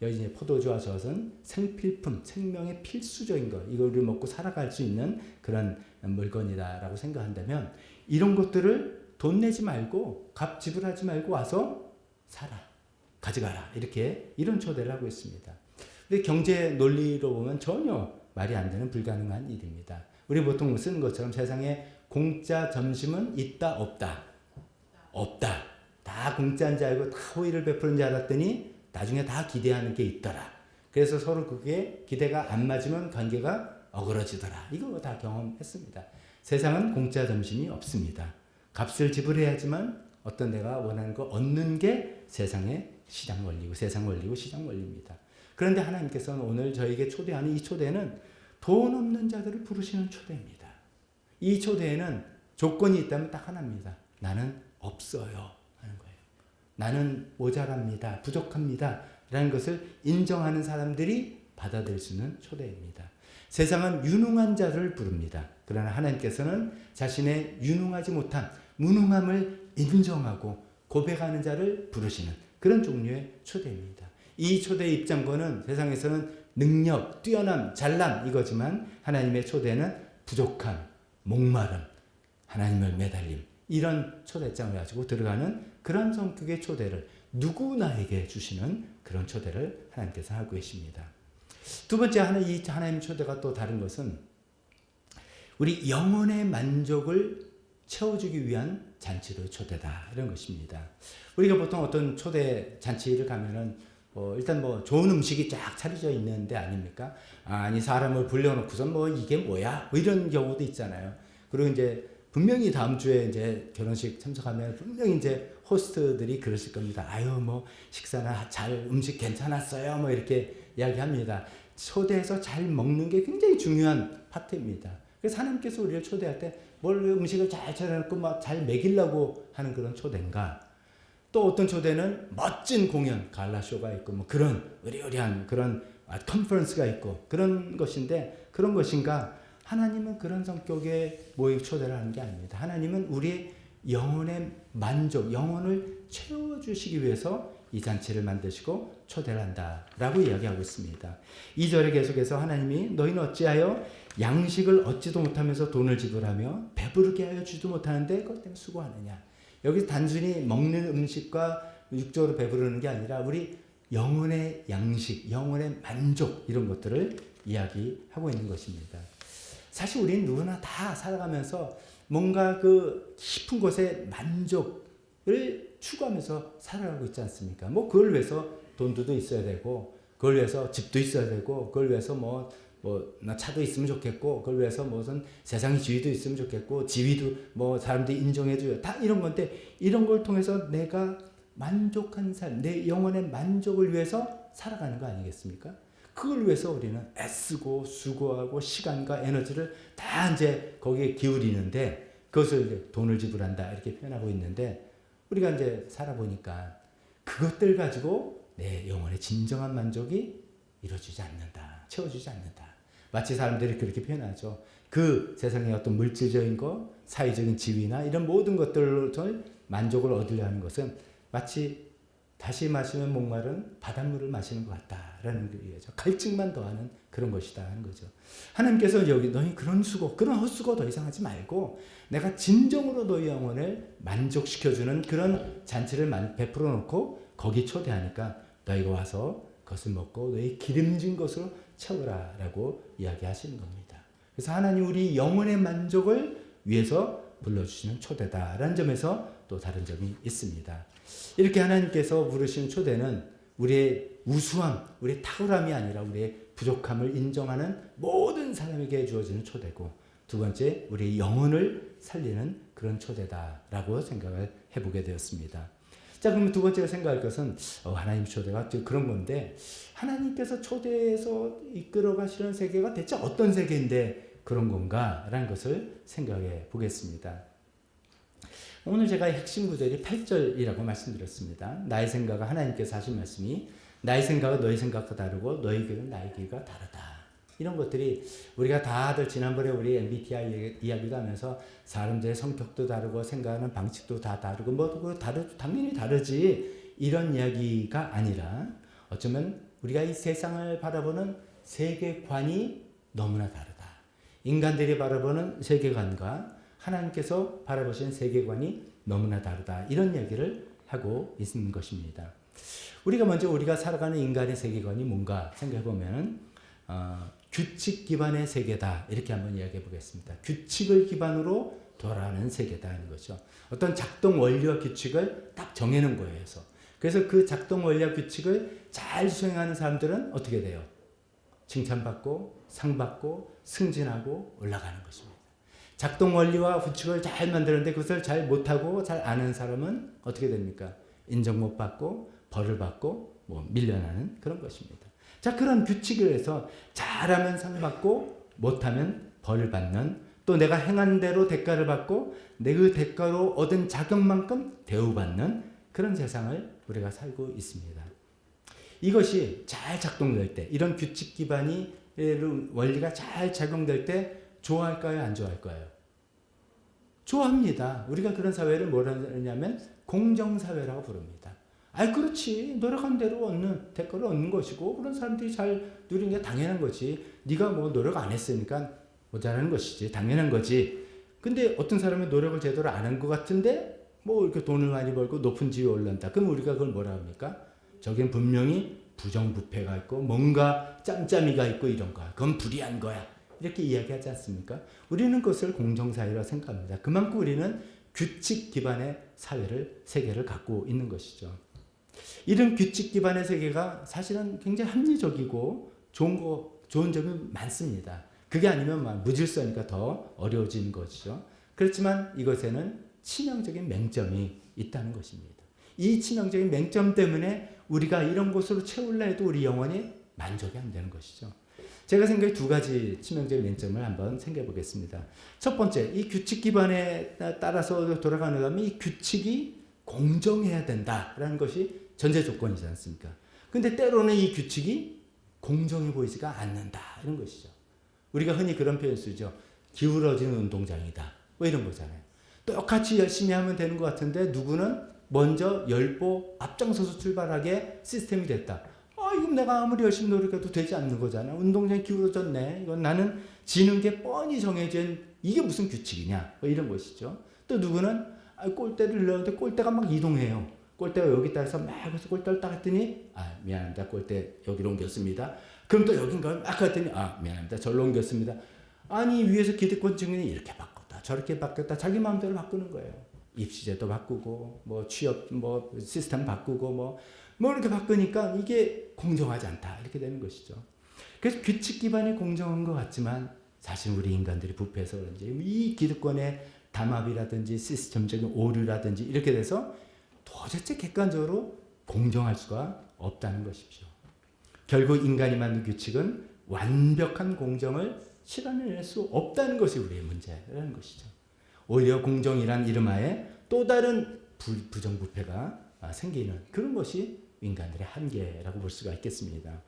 여기 이제 포도주와 젖은 생필품, 생명의 필수적인 것, 이걸 우리 먹고 살아갈 수 있는 그런 물건이다라고 생각한다면 이런 것들을 돈 내지 말고 값 지불하지 말고 와서 사라. 가져가라. 이런 초대를 하고 있습니다. 우리 경제 논리로 보면 전혀 말이 안 되는 불가능한 일입니다. 우리 보통 쓰는 것처럼 세상에 공짜 점심은 있다 없다. 없다. 다 공짜인 줄 알고 다 호의를 베푸는 줄 알았더니 나중에 다 기대하는 게 있더라. 그래서 서로 그게 기대가 안 맞으면 관계가 어그러지더라. 이거 다 경험했습니다. 세상은 공짜 점심이 없습니다. 값을 지불해야지만 어떤 내가 원하는 거 얻는 게 세상의 시장 원리고 세상 원리고 시장 원리입니다. 그런데 하나님께서는 오늘 저에게 초대하는 이 초대는 돈 없는 자들을 부르시는 초대입니다. 이 초대에는 조건이 있다면 딱 하나입니다. 나는 없어요 하는 거예요. 나는 모자랍니다. 부족합니다. 라는 것을 인정하는 사람들이 받아들일 수 있는 초대입니다. 세상은 유능한 자를 부릅니다. 그러나 하나님께서는 자신의 유능하지 못한 무능함을 인정하고 고백하는 자를 부르시는 그런 종류의 초대입니다. 이 초대의 입장권은 세상에서는 능력, 뛰어남, 잘남 이거지만 하나님의 초대는 부족함, 목마름, 하나님을 매달림 이런 초대장을 가지고 들어가는 그런 성격의 초대를 누구나에게 주시는 그런 초대를 하나님께서 하고 계십니다. 두 번째 이 하나님의 초대가 또 다른 것은 우리 영혼의 만족을 채워주기 위한 잔치로 초대다 이런 것입니다. 우리가 보통 어떤 초대 잔치를 가면은 일단 좋은 음식이 쫙 차려져 있는데 아닙니까? 아니 사람을 불러놓고서 이게 뭐야? 이런 경우도 있잖아요. 그리고 이제 분명히 다음 주에 이제 결혼식 참석하면 분명히 이제 호스트들이 그러실 겁니다. 아유 뭐 식사나 잘 음식 괜찮았어요 뭐 이렇게 이야기합니다. 초대해서 잘 먹는 게 굉장히 중요한 파트입니다. 그래서 하나님께서 우리를 초대할 때 뭘 음식을 잘 차려놓고 막 잘 먹이려고 하는 그런 초대인가? 또 어떤 초대는 멋진 공연, 갈라쇼가 있고 뭐 그런 의리의리한 그런 컨퍼런스가 있고 그런 것인데 그런 것인가? 하나님은 그런 성격의 모임 초대를 하는 게 아닙니다. 하나님은 우리의 영혼의 만족, 영혼을 채워주시기 위해서 이 잔치를 만드시고 초대를 한다라고 이야기하고 있습니다. 2절에 계속해서 하나님이 너희는 어찌하여 양식을 얻지도 못하면서 돈을 지불하며 배부르게 하여 주지도 못하는데 그것 때문에 수고하느냐. 여기서 단순히 먹는 음식과 육적으로 배부르는 게 아니라 우리 영혼의 양식, 영혼의 만족 이런 것들을 이야기하고 있는 것입니다. 사실 우리는 누구나 다 살아가면서 뭔가 그 깊은 곳의 만족을 추구하면서 살아가고 있지 않습니까? 뭐 그걸 위해서 돈도 있어야 되고 그걸 위해서 집도 있어야 되고 그걸 위해서 나 차도 있으면 좋겠고 그걸 위해서 무슨 세상의 지위도 있으면 좋겠고 지위도 뭐 사람들이 인정해줘요. 다 이런 건데 이런 걸 통해서 내가 만족한 삶, 내 영혼의 만족을 위해서 살아가는 거 아니겠습니까? 그걸 위해서 우리는 애쓰고 수고하고 시간과 에너지를 다 이제 거기에 기울이는데 그것을 이제 돈을 지불한다 이렇게 표현하고 있는데 우리가 이제 살아보니까 그것들 가지고 내 영혼의 진정한 만족이 이루어지지 않는다. 채워주지 않는다. 마치 사람들이 그렇게 표현하죠. 그 세상의 어떤 물질적인 것, 사회적인 지위나 이런 모든 것들로 만족을 얻으려 하는 것은 마치 다시 마시면 목마른 바닷물을 마시는 것 같다라는 얘기죠. 갈증만 더하는 그런 것이다 하는 거죠. 하나님께서 여기 너희 그런 수고, 그런 헛수고 더 이상 하지 말고 내가 진정으로 너희 영혼을 만족시켜주는 그런 잔치를 베풀어 놓고 거기 초대하니까 너희가 와서 그것을 먹고 너희 기름진 것으로 채우라 라고 이야기하시는 겁니다. 그래서 하나님 우리 영혼의 만족을 위해서 불러주시는 초대다라는 점에서 또 다른 점이 있습니다. 이렇게 하나님께서 부르신 초대는 우리의 우수함, 우리의 탁월함이 아니라 우리의 부족함을 인정하는 모든 사람에게 주어지는 초대고 두 번째 우리의 영혼을 살리는 그런 초대다라고 생각을 해보게 되었습니다. 자, 그러면 두 번째로 생각할 것은 하나님 초대가 그런 건데 하나님께서 초대해서 이끌어 가시는 세계가 대체 어떤 세계인데 그런 건가라는 것을 생각해 보겠습니다. 오늘 제가 핵심 구절이 8절이라고 말씀드렸습니다. 나의 생각과 하나님께서 하신 말씀이 나의 생각은 너희 생각과 다르고 너희 길은 나의 길과 다르다. 이런 것들이 우리가 다들 지난번에 우리 MBTI 이야기도 하면서 사람들의 성격도 다르고 생각하는 방식도 다 다르고 당연히 다르지 이런 이야기가 아니라 어쩌면 우리가 이 세상을 바라보는 세계관이 너무나 다르다. 인간들이 바라보는 세계관과 하나님께서 바라보시는 세계관이 너무나 다르다. 이런 이야기를 하고 있는 것입니다. 우리가 살아가는 인간의 세계관이 뭔가 생각해 보면 규칙 기반의 세계다. 이렇게 한번 이야기해 보겠습니다. 규칙을 기반으로 돌아가는 세계다 하는 거죠. 어떤 작동 원리와 규칙을 딱 정해놓은 거예요. 그래서 그 작동 원리와 규칙을 잘 수행하는 사람들은 어떻게 돼요? 칭찬받고 상받고 승진하고 올라가는 것입니다. 작동 원리와 규칙을 잘 만드는데 그것을 잘 못하고 잘 아는 사람은 어떻게 됩니까? 인정 못 받고 벌을 받고 밀려나는 그런 것입니다. 자, 그런 규칙을 해서 잘하면 상 받고 못하면 벌을 받는 또 내가 행한 대로 대가를 받고 내 그 대가로 얻은 자격만큼 대우받는 그런 세상을 우리가 살고 있습니다. 이것이 잘 작동될 때 이런 규칙 기반이 원리가 잘 작용될 때 좋아할까요? 안 좋아할까요? 좋아합니다. 우리가 그런 사회를 뭐라 하냐면 공정사회라고 부릅니다. 그렇지. 노력한 대로 얻는 대가를 얻는 것이고 그런 사람들이 잘 누리는 게 당연한 거지. 네가 노력 안 했으니까 모자라는 것이지. 당연한 거지. 근데 어떤 사람은 노력을 제대로 안 한 것 같은데 이렇게 돈을 많이 벌고 높은 지위에 올랐다. 그럼 우리가 그걸 뭐라 합니까? 저긴 분명히 부정부패가 있고 뭔가 짬짬이가 있고 이런 거야. 그건 불의한 거야. 이렇게 이야기하지 않습니까? 우리는 그것을 공정사회라고 생각합니다. 그만큼 우리는 규칙 기반의 세계를 갖고 있는 것이죠. 이런 규칙 기반의 세계가 사실은 굉장히 합리적이고 좋은 점이 많습니다. 그게 아니면 무질서니까 더 어려워지는 것이죠. 그렇지만 이것에는 치명적인 맹점이 있다는 것입니다. 이 치명적인 맹점 때문에 우리가 이런 것으로 채울라 해도 우리 영혼이 만족이 안 되는 것이죠. 제가 생각해 두 가지 치명적인 맹점을 한번 생각해 보겠습니다. 첫 번째, 이 규칙 기반에 따라서 돌아가는 다면 이 규칙이 공정해야 된다라는 것이 전제 조건이지 않습니까? 근데 때로는 이 규칙이 공정해 보이지가 않는다 이런 것이죠. 우리가 흔히 그런 표현 쓰죠. 기울어진 운동장이다. 뭐 이런 거잖아요. 똑같이 열심히 하면 되는 것 같은데 누구는 먼저 10보 앞장서서 출발하게 시스템이 됐다. 이건 내가 아무리 열심히 노력해도 되지 않는 거잖아. 운동장이 기울어졌네. 이건 나는 지는 게 뻔히 정해진 이게 무슨 규칙이냐. 뭐 이런 것이죠. 또 누구는 골대를 넣었는데 골대가 막 이동해요. 골대가 여기다 해서 막 해서 골대를 딱 했더니 미안합니다. 골대 여기로 옮겼습니다. 그럼 또 여긴가 막 했더니 미안합니다. 절로 옮겼습니다. 아니 위에서 기득권 증인이 이렇게 바꿨다 저렇게 바꿨다 자기 마음대로 바꾸는 거예요. 입시제도 바꾸고 뭐 취업 뭐 시스템 바꾸고 뭐 이렇게 바꾸니까 이게 공정하지 않다 이렇게 되는 것이죠. 그래서 규칙 기반이 공정한 것 같지만 사실 우리 인간들이 부패해서 그런지 이 기득권의 담합이라든지 시스템적인 오류라든지 이렇게 돼서 도대체 객관적으로 공정할 수가 없다는 것이죠. 결국 인간이 만든 규칙은 완벽한 공정을 실현해낼 수 없다는 것이 우리의 문제라는 것이죠. 오히려 공정이란 이름하에 또 다른 부정부패가 생기는 그런 것이 인간들의 한계라고 볼 수가 있겠습니다.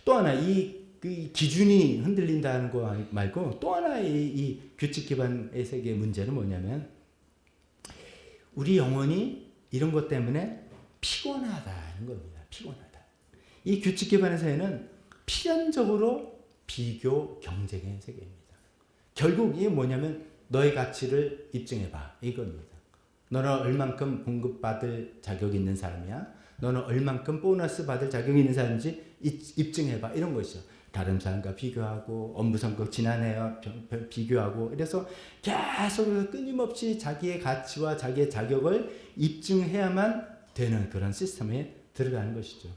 또 하나 이 기준이 흔들린다는 거 말고 또 하나의 이 규칙 기반의 세계의 문제는 뭐냐면 우리 영혼이 이런 것 때문에 피곤하다는 겁니다. 피곤하다. 이 규칙 기반의 사회는 필연적으로 비교 경쟁의 세계입니다. 결국 이게 뭐냐면 너의 가치를 입증해봐 이겁니다. 너는 얼만큼 봉급받을 자격이 있는 사람이야. 너는 얼만큼 보너스 받을 자격이 있는 사람인지 입증해봐 이런 것이죠. 다른 사람과 비교하고 업무 성과 지난해와 비교하고 이래서 계속 끊임없이 자기의 가치와 자기의 자격을 입증해야만 되는 그런 시스템에 들어가는 것이죠.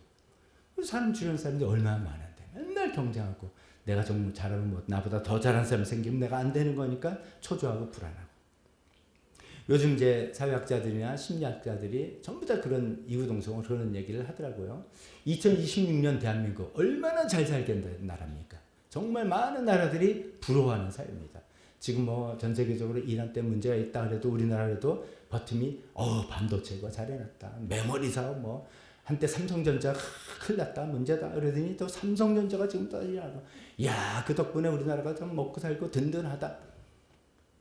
사람 주변 사람들이 얼마나 많은데 맨날 경쟁하고 내가 좀 잘하면 뭐 나보다 더 잘하는 사람이 생기면 내가 안 되는 거니까 초조하고 불안하고. 요즘 이제 사회학자들이나 심리학자들이 전부 다 그런 이구동성으로 그런 얘기를 하더라고요. 2026년 대한민국 얼마나 잘 살겠다는 나라입니까? 정말 많은 나라들이 부러워하는 사회입니다. 지금 뭐 전 세계적으로 이란 때 문제가 있다 그래도 우리나라에도 버팀이 반도체가 잘해놨다. 메모리 사업 뭐 한때 삼성전자가 큰일 났다 문제다 그러더니 또 삼성전자가 지금 떠지라고. 그 덕분에 우리나라가 좀 먹고 살고 든든하다.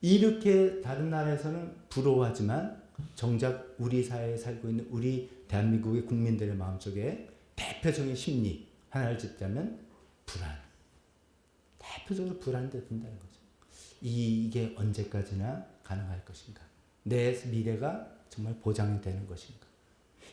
이렇게 다른 나라에서는 부러워하지만 정작 우리 사회에 살고 있는 우리 대한민국의 국민들의 마음속에 대표적인 심리 하나를 짚자면 불안. 대표적으로 불안이 든다는 거죠. 이게 언제까지나 가능할 것인가? 내 미래가 정말 보장이 되는 것인가?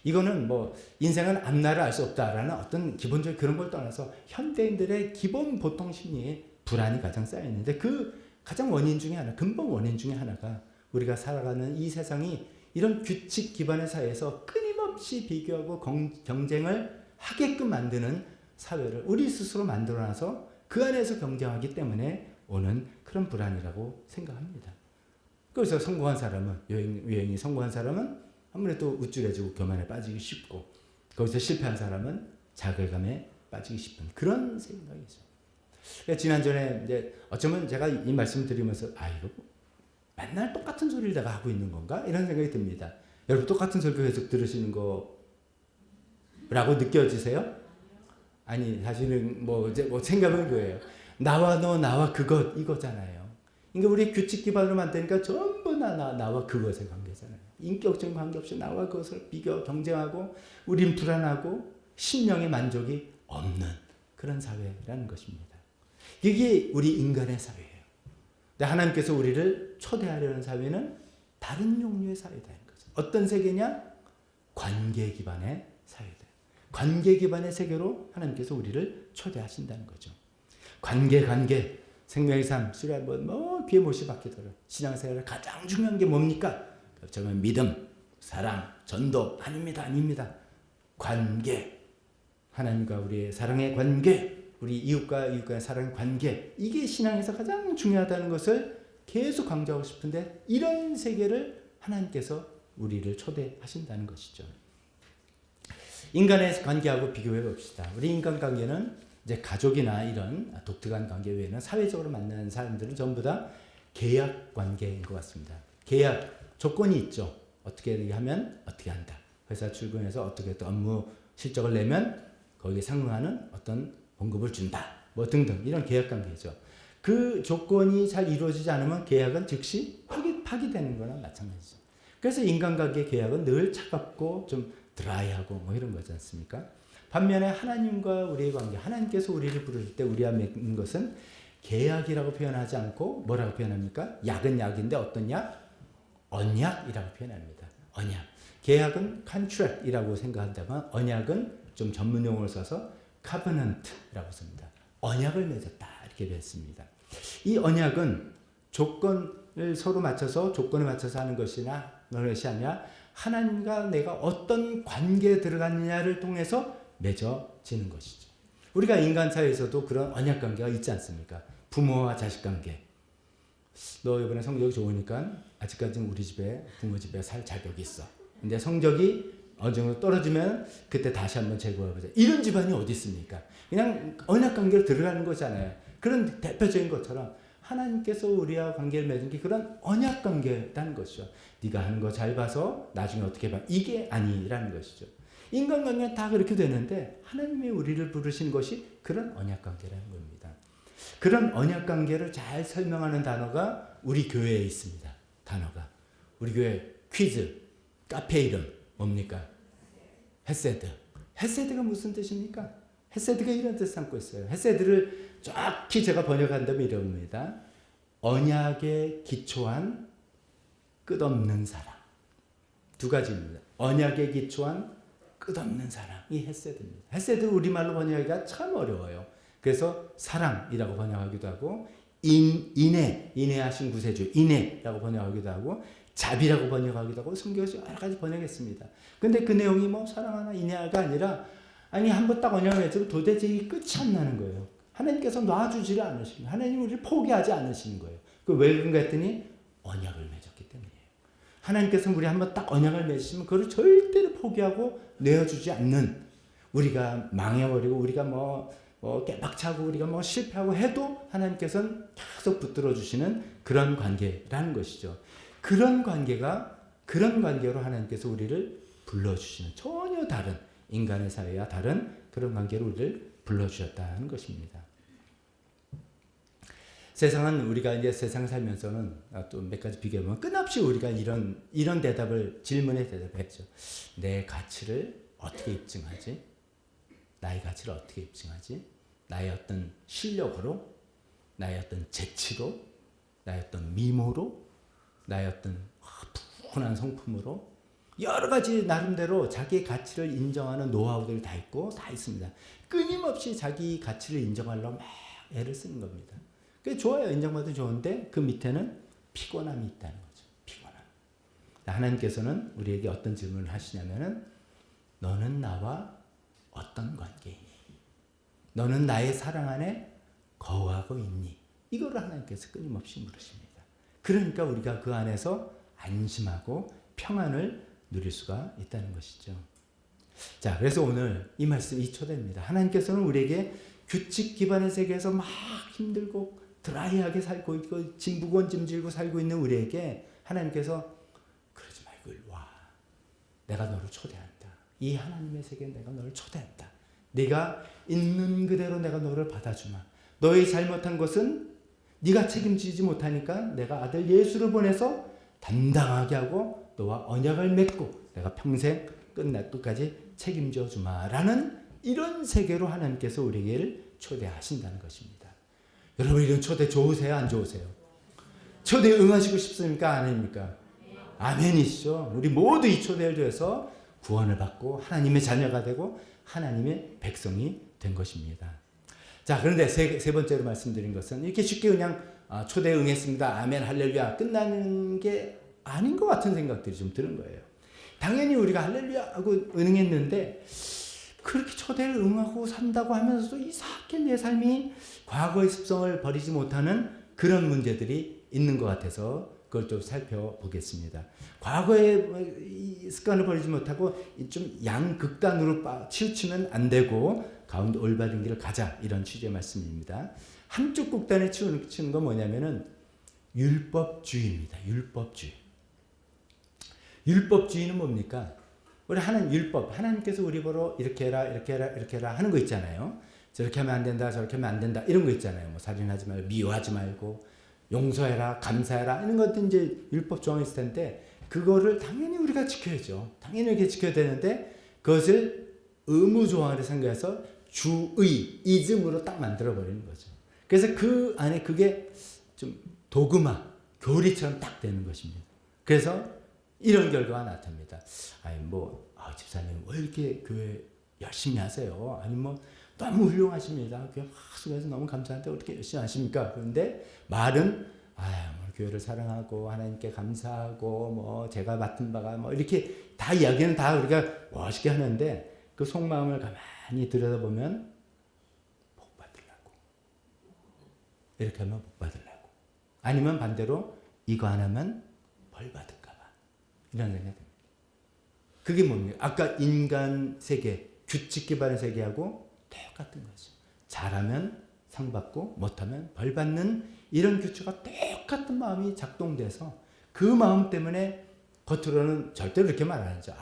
이거는 뭐 인생은 앞날을 알 수 없다라는 어떤 기본적인 그런 걸 떠나서 현대인들의 기본 보통 심리에 불안이 가장 쌓여 있는데 그 가장 원인 중에 하나, 근본 원인 중에 하나가 우리가 살아가는 이 세상이 이런 규칙 기반의 사회에서 끊임없이 비교하고 경쟁을 하게끔 만드는 사회를 우리 스스로 만들어놔서 그 안에서 경쟁하기 때문에 오는 그런 불안이라고 생각합니다. 그래서 성공한 사람은 유행이 성공한 사람은 아무래도 우쭐해지고 교만에 빠지기 쉽고 거기서 실패한 사람은 자괴감에 빠지기 쉽은 그런 생각이죠. 지난전에 이제 어쩌면 제가 이 말씀 드리면서 이거 맨날 똑같은 소리를 내가 하고 있는 건가? 이런 생각이 듭니다. 여러분 똑같은 설교 계속 들으시는 거라고 느껴지세요? 아니 사실은 뭐 생각은 그거예요. 나와 너 나와 그것 이거잖아요. 그러니까 우리 규칙 기반으로 만드니까 전부 나와 그것의 관계잖아요. 인격적인 관계 없이 나와 그것을 비교 경쟁하고 우린 불안하고 심령의 만족이 없는 그런 사회라는 것입니다. 이게 우리 인간의 사회예요. 근데 하나님께서 우리를 초대하려는 사회는 다른 종류의 사회다. 어떤 세계냐? 관계 기반의 사회다. 관계 기반의 세계로 하나님께서 우리를 초대하신다는 거죠. 관계. 생명의 삶, 수련 귀에 못이 박히도록 신앙생활의 가장 중요한 게 뭡니까? 정말 믿음, 사랑, 전도 아닙니다. 관계. 하나님과 우리의 사랑의 관계. 우리 이웃과의 사랑의 관계 이게 신앙에서 가장 중요하다는 것을 계속 강조하고 싶은데 이런 세계를 하나님께서 우리를 초대하신다는 것이죠. 인간의 관계하고 비교해 봅시다. 우리 인간관계는 이제 가족이나 이런 독특한 관계 외에는 사회적으로 만나는 사람들은 전부 다 계약 관계인 것 같습니다. 계약 조건이 있죠. 어떻게 하면 어떻게 한다. 회사 출근해서 어떻게 또 업무 실적을 내면 거기에 상응하는 어떤 봉급을 준다. 뭐 등등 이런 계약 관계죠. 그 조건이 잘 이루어지지 않으면 계약은 즉시 파기되는 거나 마찬가지죠. 그래서 인간관계 계약은 늘 차갑고 좀 드라이하고 뭐 이런 거지 않습니까? 반면에 하나님과 우리의 관계, 하나님께서 우리를 부르실 때 우리와 맺는 것은 계약이라고 표현하지 않고 뭐라고 표현합니까? 약은 약인데 어떤 약? 언약이라고 표현합니다. 언약. 계약은 contract이라고 생각한다면 언약은 좀 전문 용어를 써서 covenant라고 씁니다. 언약을 맺었다 이렇게 됐습니다. 이 언약은 조건을 서로 맞춰서 조건을 맞춰서 하는 것이나 그것이 아니라 하나님과 내가 어떤 관계에 들어갔느냐를 통해서 맺어지는 것이죠. 우리가 인간 사회에서도 그런 언약 관계가 있지 않습니까? 부모와 자식 관계. 너 이번에 성적이 좋으니까 아직까지는 우리 집에 부모 집에 살 자격이 있어. 근데 성적이 어느 정도 떨어지면 그때 다시 한번 재고해보자. 이런 집안이 어디 있습니까? 그냥 언약 관계로 들어가는 거잖아요. 그런 대표적인 것처럼 하나님께서 우리와 관계를 맺은 게 그런 언약 관계라는 것이죠. 네가 하는 거 잘 봐서 나중에 어떻게 봐. 이게 아니라는 것이죠. 인간관계는 다 그렇게 되는데 하나님이 우리를 부르신 것이 그런 언약 관계라는 겁니다. 그런 언약 관계를 잘 설명하는 단어가 우리 교회에 있습니다. 단어가. 우리 교회 퀴즈, 카페 이름 뭡니까? 헤세드. 헤세드가 무슨 뜻입니까? 헤세드가 이런 뜻을 담고 있어요. 헤세드를 정확히 제가 번역한다면 이럽니다. 언약에 기초한 끝없는 사랑. 두 가지입니다. 언약에 기초한 끝없는 사랑이 헤세드입니다. 헤세드를 우리말로 번역하기가 참 어려워요. 그래서 사랑이라고 번역하기도 하고 인내하신 구세주 인내라고 번역하기도 하고 자비라고 번역하기도 하고 성경에서 여러 가지 번역했습니다. 근데 그 내용이 뭐 사랑하나 인내가 아니라 아니 한번 딱 언약을 맺으면 도대체 이 끝이 안 나는 거예요. 하나님께서 놔주지를 않으시는 하나님 우리를 포기하지 않으시는 거예요. 그 왜 그런가 했더니 언약을 맺었기 때문이에요. 하나님께서 우리 한번 딱 언약을 맺으시면 그걸 절대로 포기하고 내어주지 않는 우리가 망해버리고 우리가 뭐 깨박차고 우리가 실패하고 해도 하나님께서는 계속 붙들어 주시는 그런 관계라는 것이죠. 그런 관계로 하나님께서 우리를 불러주시는 전혀 다른 인간의 사회와 다른 그런 관계로 우리를 불러주셨다는 것입니다. 세상은 우리가 이제 세상 살면서는 또 몇 가지 비교해보면 끝없이 우리가 이런 질문에 대답했죠. 내 가치를 어떻게 입증하지? 나의 가치를 어떻게 입증하지? 나의 어떤 실력으로, 나의 어떤 재치로, 나의 어떤 미모로, 나의 어떤 푸근한 성품으로 여러 가지 나름대로 자기의 가치를 인정하는 노하우들이 다 있고 다 있습니다. 끊임없이 자기 가치를 인정하려고 막 애를 쓰는 겁니다. 그게 좋아요. 인정받아도 좋은데 그 밑에는 피곤함이 있다는 거죠. 피곤함. 하나님께서는 우리에게 어떤 질문을 하시냐면은 너는 나와 어떤 관계이니? 너는 나의 사랑 안에 거하고 있니? 이거를 하나님께서 끊임없이 물으십니다. 그러니까 우리가 그 안에서 안심하고 평안을 누릴 수가 있다는 것이죠. 자, 그래서 오늘 이 말씀, 이 초대입니다. 하나님께서는 우리에게 규칙 기반의 세계에서 막 힘들고 드라이하게 살고 있고 짐지고 살고 있는 우리에게 하나님께서 그러지 말고 일로 와. 내가 너를 초대한다. 이 하나님의 세계에 내가 너를 초대한다. 네가 있는 그대로 내가 너를 받아주마. 너의 잘못한 것은 네가 책임지지 못하니까 내가 아들 예수를 보내서 담당하게 하고 너와 언약을 맺고 내가 평생 끝까지 책임져 주마라는 이런 세계로 하나님께서 우리에게 초대하신다는 것입니다. 여러분 이런 초대 좋으세요? 안 좋으세요? 초대에 응하시고 싶습니까? 아닙니까? 아멘이시죠. 우리 모두 이 초대를 통해서 구원을 받고 하나님의 자녀가 되고 하나님의 백성이 된 것입니다. 자, 그런데 세 번째로 말씀드린 것은 이렇게 쉽게 그냥 초대에 응했습니다. 아멘 할렐루야 끝나는 게 아닌 것 같은 생각들이 좀 드는 거예요. 당연히 우리가 할렐루야 하고 응했는데 그렇게 초대를 응하고 산다고 하면서도 이상하게 내 삶이 과거의 습성을 버리지 못하는 그런 문제들이 있는 것 같아서 그걸 좀 살펴보겠습니다. 과거에 이 습관을 버리지 못하고 좀 양극단으로 치우치면 안 되고 가운데 올바른 길을 가자, 이런 취지의 말씀입니다. 한쪽 극단에 치우치는 건 뭐냐면은 율법주의입니다. 율법주의. 율법주의는 뭡니까? 우리 하나님 율법, 하나님께서 우리 보러 이렇게 해라, 이렇게 해라, 이렇게 해라 하는 거 있잖아요. 저렇게 하면 안 된다, 저렇게 하면 안 된다, 이런 거 있잖아요. 뭐 살인하지 말고, 미워하지 말고, 용서해라, 감사해라, 이런 것도 이제 율법 조항이 있을 텐데, 그거를 당연히 우리가 지켜야죠. 당연히 이렇게 지켜야 되는데, 그것을 의무 조항으로 생각해서 주의, 이즘으로 딱 만들어 버리는 거죠. 그래서 그 안에 그게 좀 도그마, 교리처럼 딱 되는 것입니다. 그래서 이런 결과가 나타납니다. 집사님 왜 이렇게 교회 열심히 하세요? 아니 너무 훌륭하십니다. 교회 수고해서 너무 감사한데 어떻게 열심히 하십니까? 그런데 말은 교회를 사랑하고 하나님께 감사하고 제가 맡은 바가 이렇게 다 이야기는 다 우리가 멋있게 하는데 그 속마음을 가만히 들여다보면 복 받으려고, 이렇게 하면 복 받으려고, 아니면 반대로 이거 안 하면 벌 받을까 봐, 이런 생각이 듭니다. 그게 뭡니까? 아까 인간 세계, 규칙 기반의 세계하고 똑같은 거죠. 잘하면 상 받고 못하면 벌 받는 이런 규칙과 똑같은 마음이 작동돼서 그 마음 때문에 겉으로는 절대로 이렇게 말 안 하죠.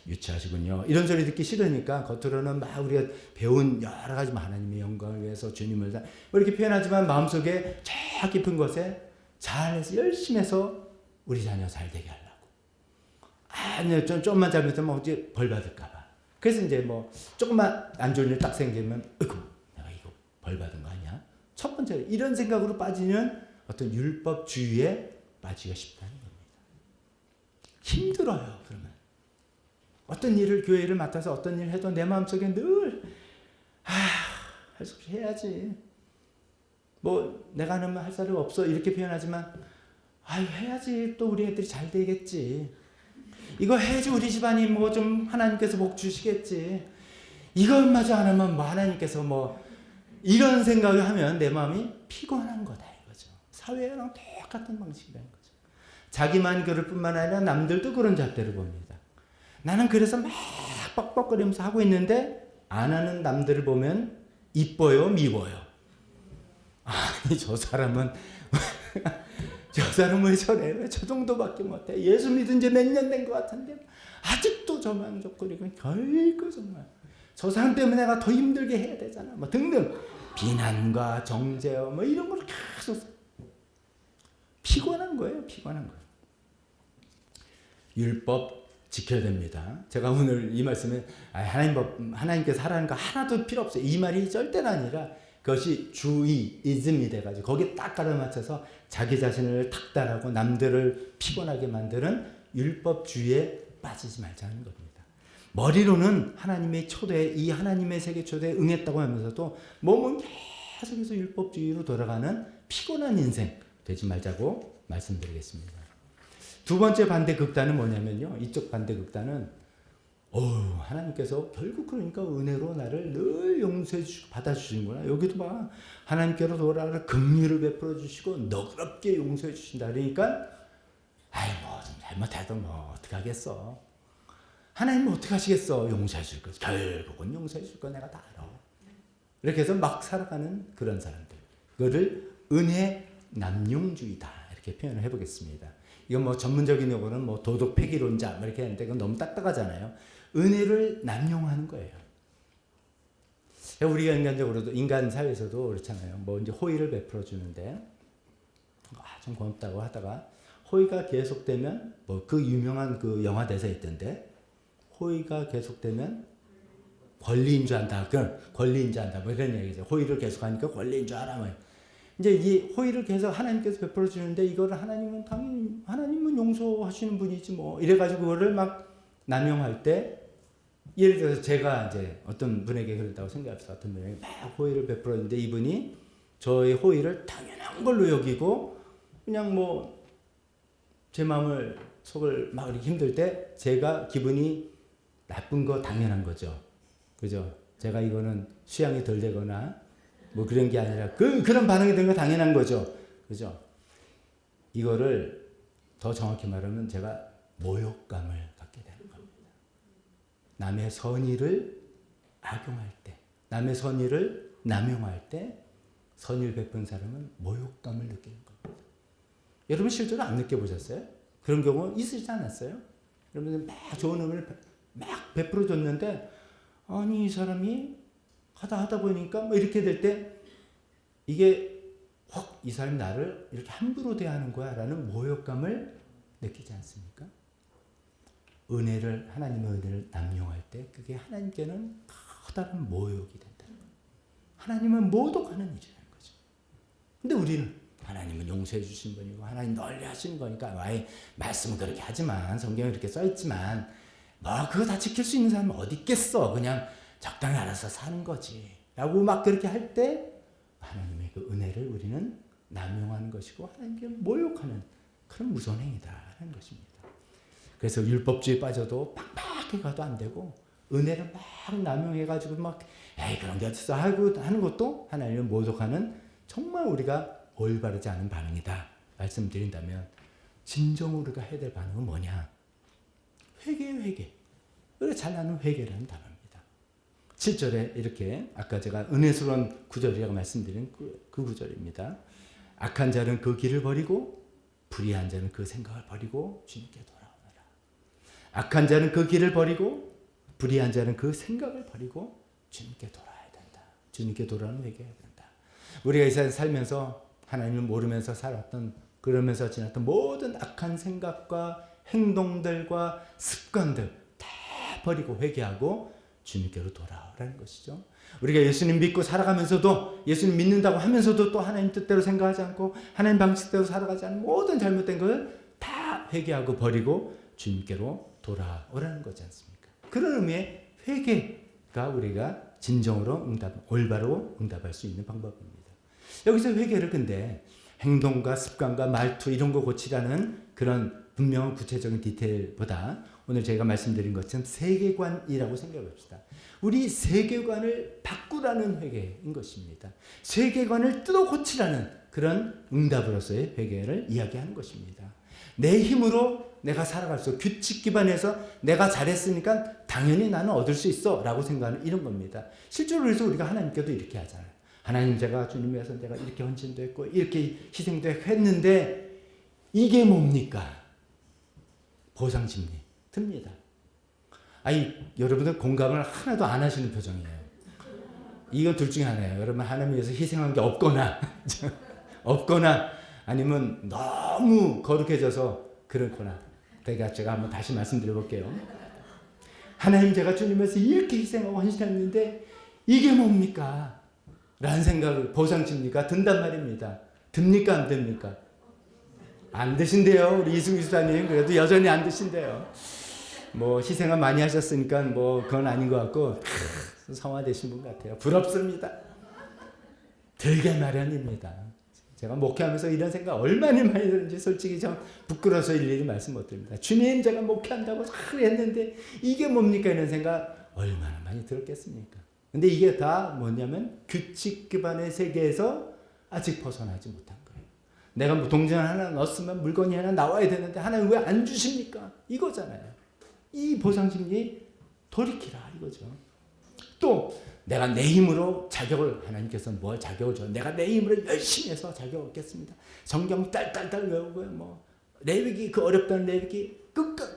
유치하시군요. 이런 소리 듣기 싫으니까 겉으로는 막 우리가 배운 여러 가지 하나님의 영광을 위해서 주님을 이렇게 표현하지만 마음속에 저 깊은 곳에 잘해서 열심히 해서 우리 자녀 잘 되게 하려고. 좀만 잘못하면 어찌 벌 받을까봐. 그래서 이제 조금만 안 좋은 일 딱 생기면, 내가 이거 벌 받은 거 아니야? 첫 번째, 이런 생각으로 빠지는 어떤 율법주의에 빠지기가 쉽다는 겁니다. 힘들어요, 그러면. 어떤 일을, 교회를 맡아서 어떤 일을 해도 내 마음속에 늘, 할 수 없이 해야지. 내가 하면 할 사람 없어. 이렇게 표현하지만, 해야지. 또 우리 애들이 잘 되겠지. 이거 해야지 우리 집안이 좀 하나님께서 복 주시겠지. 이것마저 안 하면 하나님께서 이런 생각을 하면 내 마음이 피곤한 거다 이거죠. 사회랑 똑같은 방식이라는 거죠. 자기만 그럴 뿐만 아니라 남들도 그런 잣대를 봅니다. 나는 그래서 막 뻑뻑거리면서 하고 있는데 안 하는 남들을 보면 이뻐요, 미워요. 저 사람은 저 사람은 왜 저래? 왜 저 정도밖에 못해? 예수 믿은 지 몇 년 된 것 같은데 아직도 저만족거리고 결코 정말 저 사람 때문에 내가 더 힘들게 해야 되잖아. 등등 비난과 정죄와 이런 걸 계속 피곤한 거예요. 피곤한 거예요. 율법 지켜야 됩니다. 제가 오늘 이 말씀에 하나님께서 하라는 거 하나도 필요 없어요. 이 말이 절대는 아니라 그것이 주의이즘이 돼가지고 거기에 딱 깔아맞춰서 자기 자신을 탁달하고 남들을 피곤하게 만드는 율법주의에 빠지지 말자는 겁니다. 머리로는 하나님의 초대에, 이 하나님의 세계 초대에 응했다고 하면서도 몸은 계속해서 율법주의로 돌아가는 피곤한 인생 되지 말자고 말씀드리겠습니다. 두 번째 반대 극단은 뭐냐면요. 이쪽 반대 극단은 하나님께서 결국 그러니까 은혜로 나를 늘 용서해 주시고 받아주시는구나. 여기도 봐. 하나님께로 돌아가라 긍휼을 베풀어 주시고 너그럽게 용서해 주신다. 그러니까 좀 잘못해도 어떡하겠어. 하나님 어떻게 하시겠어. 용서해 줄 거. 결국은 용서해 줄 거 내가 다 알아. 이렇게 해서 막 살아가는 그런 사람들. 그거를 은혜 남용주의다. 이렇게 표현을 해보겠습니다. 이건 전문적인 용어는 도덕 폐기론자 이렇게 하는데 그건 너무 딱딱하잖아요. 은혜를 남용하는 거예요. 우리가 인간적으로도 인간 사회에서도 그렇잖아요. 이제 호의를 베풀어 주는데 좀 고맙다고 하다가 호의가 계속되면 그 유명한 그 영화 대사 있던데 호의가 계속되면 권리인 줄 안다. 권리인 줄 안다. 이런 얘기죠. 호의를 계속하니까 권리인 줄 알아. 이제 이 호의를 계속 하나님께서 베풀어 주는데 이거를 하나님은 용서하시는 분이지 이래가지고 그거를 막 남용할 때 예를 들어서 제가 이제 어떤 분에게 그랬다고 생각해서 어떤 분에게 막 호의를 베풀었는데 이분이 저의 호의를 당연한 걸로 여기고 그냥 제 마음을 속을 막 이렇게 힘들 때 제가 기분이 나쁜 거 당연한 거죠. 그죠? 제가 이거는 수양이 덜 되거나 그런 게 아니라 그런 반응이 되는 거 당연한 거죠. 그죠? 이거를 더 정확히 말하면 제가 모욕감을 갖게 되는 겁니다. 남의 선의를 악용할 때, 남의 선의를 남용할 때 선의를 베푼 사람은 모욕감을 느끼는 겁니다. 여러분 실제로 안 느껴보셨어요? 그런 경우 있으시지 않았어요? 여러분 막 좋은 의미를 막 베풀어 줬는데 아니 이 사람이 하다 보니까 뭐 이렇게 될 때 이게 이 사람이 나를 이렇게 함부로 대하는 거야 라는 모욕감을 느끼지 않습니까? 하나님의 은혜를 남용할 때 그게 하나님께는 커다란 모욕이 된다는 거예요. 하나님은 모독하는 일이라는 거죠. 근데 우리는 하나님은 용서해 주신 분이고 하나님 널리 하시는 거니까 와의 말씀은 그렇게 하지만 성경에 이렇게 써 있지만 뭐 그거 다 지킬 수 있는 사람은 어디 있겠어. 그냥 적당히 알아서 사는 거지 라고 막 그렇게 할 때 하나님의 그 은혜를 우리는 남용하는 것이고 하나님께 모욕하는 그런 무서운 행위다라는 것입니다. 그래서 율법주의에 빠져도 빡빡하게 가도 안 되고 은혜를 막 남용해가지고 막 에이 그런 게 어딨어 하고 하는 것도 하나님을 모독하는 정말 우리가 올바르지 않은 반응이다 말씀드린다면 진정으로 우리가 해야 될 반응은 뭐냐? 회개예요, 회개. 우리가 잘 아는 회개라는 단어입니다. 7절에 이렇게 아까 제가 은혜스러운 구절이라고 말씀드린 그 구절입니다. 악한 자는 그 길을 버리고 불의한 자는 그 생각을 버리고 주님께 돌아오너라. 악한 자는 그 길을 버리고 불의한 자는 그 생각을 버리고 주님께 돌아야 된다. 주님께 돌아오는 회개해야 된다. 우리가 이 세상에 살면서 하나님을 모르면서 살았던 그러면서 지났던 모든 악한 생각과 행동들과 습관들 다 버리고 회개하고 주님께로 돌아오라는 것이죠. 우리가 예수님 믿고 살아가면서도 예수님 믿는다고 하면서도 또 하나님 뜻대로 생각하지 않고 하나님 방식대로 살아가지 않는 모든 잘못된 걸 다 회개하고 버리고 주님께로 돌아오라는 거지 않습니까? 그런 의미의 회개가 우리가 진정으로 올바로 응답할 수 있는 방법입니다. 여기서 회개를 근데 행동과 습관과 말투 이런 거 고치라는 그런 분명한 구체적인 디테일보다 오늘 제가 말씀드린 것처럼 세계관이라고 생각합시다. 우리 세계관을 바꾸라는 회개인 것입니다. 세계관을 뜯어 고치라는 그런 응답으로서의 회개를 이야기하는 것입니다. 내 힘으로 내가 살아갈 수 규칙 기반에서 내가 잘했으니까 당연히 나는 얻을 수 있어 라고 생각하는 이런 겁니다. 실제로 그래서 우리가 하나님께도 이렇게 하잖아요. 하나님 제가 주님 위해서 내가 이렇게 헌신도 했고 이렇게 희생도 했는데 이게 뭡니까? 보상심리 듭니다. 아니 여러분들 공감을 하나도 안 하시는 표정이에요. 이건 둘 중에 하나예요. 여러분 하나님 위해서 희생한 게 없거나 아니면 너무 거룩해져서 그렇거나 제가 한번 다시 말씀드려볼게요. 하나님 제가 주님 위해서 이렇게 희생하고 헌신했는데 이게 뭡니까? 라는 생각을 보상심리가 든단 말입니다. 듭니까 안 듭니까? 안 드신대요. 우리 이승희 수사님 그래도 여전히 안 드신대요. 뭐 희생을 많이 하셨으니까 뭐 그건 아닌 것 같고 성화되신 분 같아요. 부럽습니다. 들게 마련입니다. 제가 목회하면서 이런 생각 얼마나 많이 들었는지 솔직히 좀 부끄러워서 일일이 말씀 못 드립니다. 주님 제가 목회한다고 잘 했는데 이게 뭡니까 이런 생각 얼마나 많이 들었겠습니까? 근데 이게 다 뭐냐면 규칙 기반의 세계에서 아직 벗어나지 못한 거예요. 내가 뭐 동전 하나 넣었으면 물건이 하나 나와야 되는데 하나님 왜 안 주십니까? 이거잖아요. 이 보상심리 돌이키라 이거죠. 또 내가 내 힘으로 자격을 하나님께서 뭘 자격을 줘? 내가 내 힘으로 열심히 해서 자격을 얻겠습니다. 성경 딸딸딸 외우고요. 뭐 레위기 그 어렵다는 레위기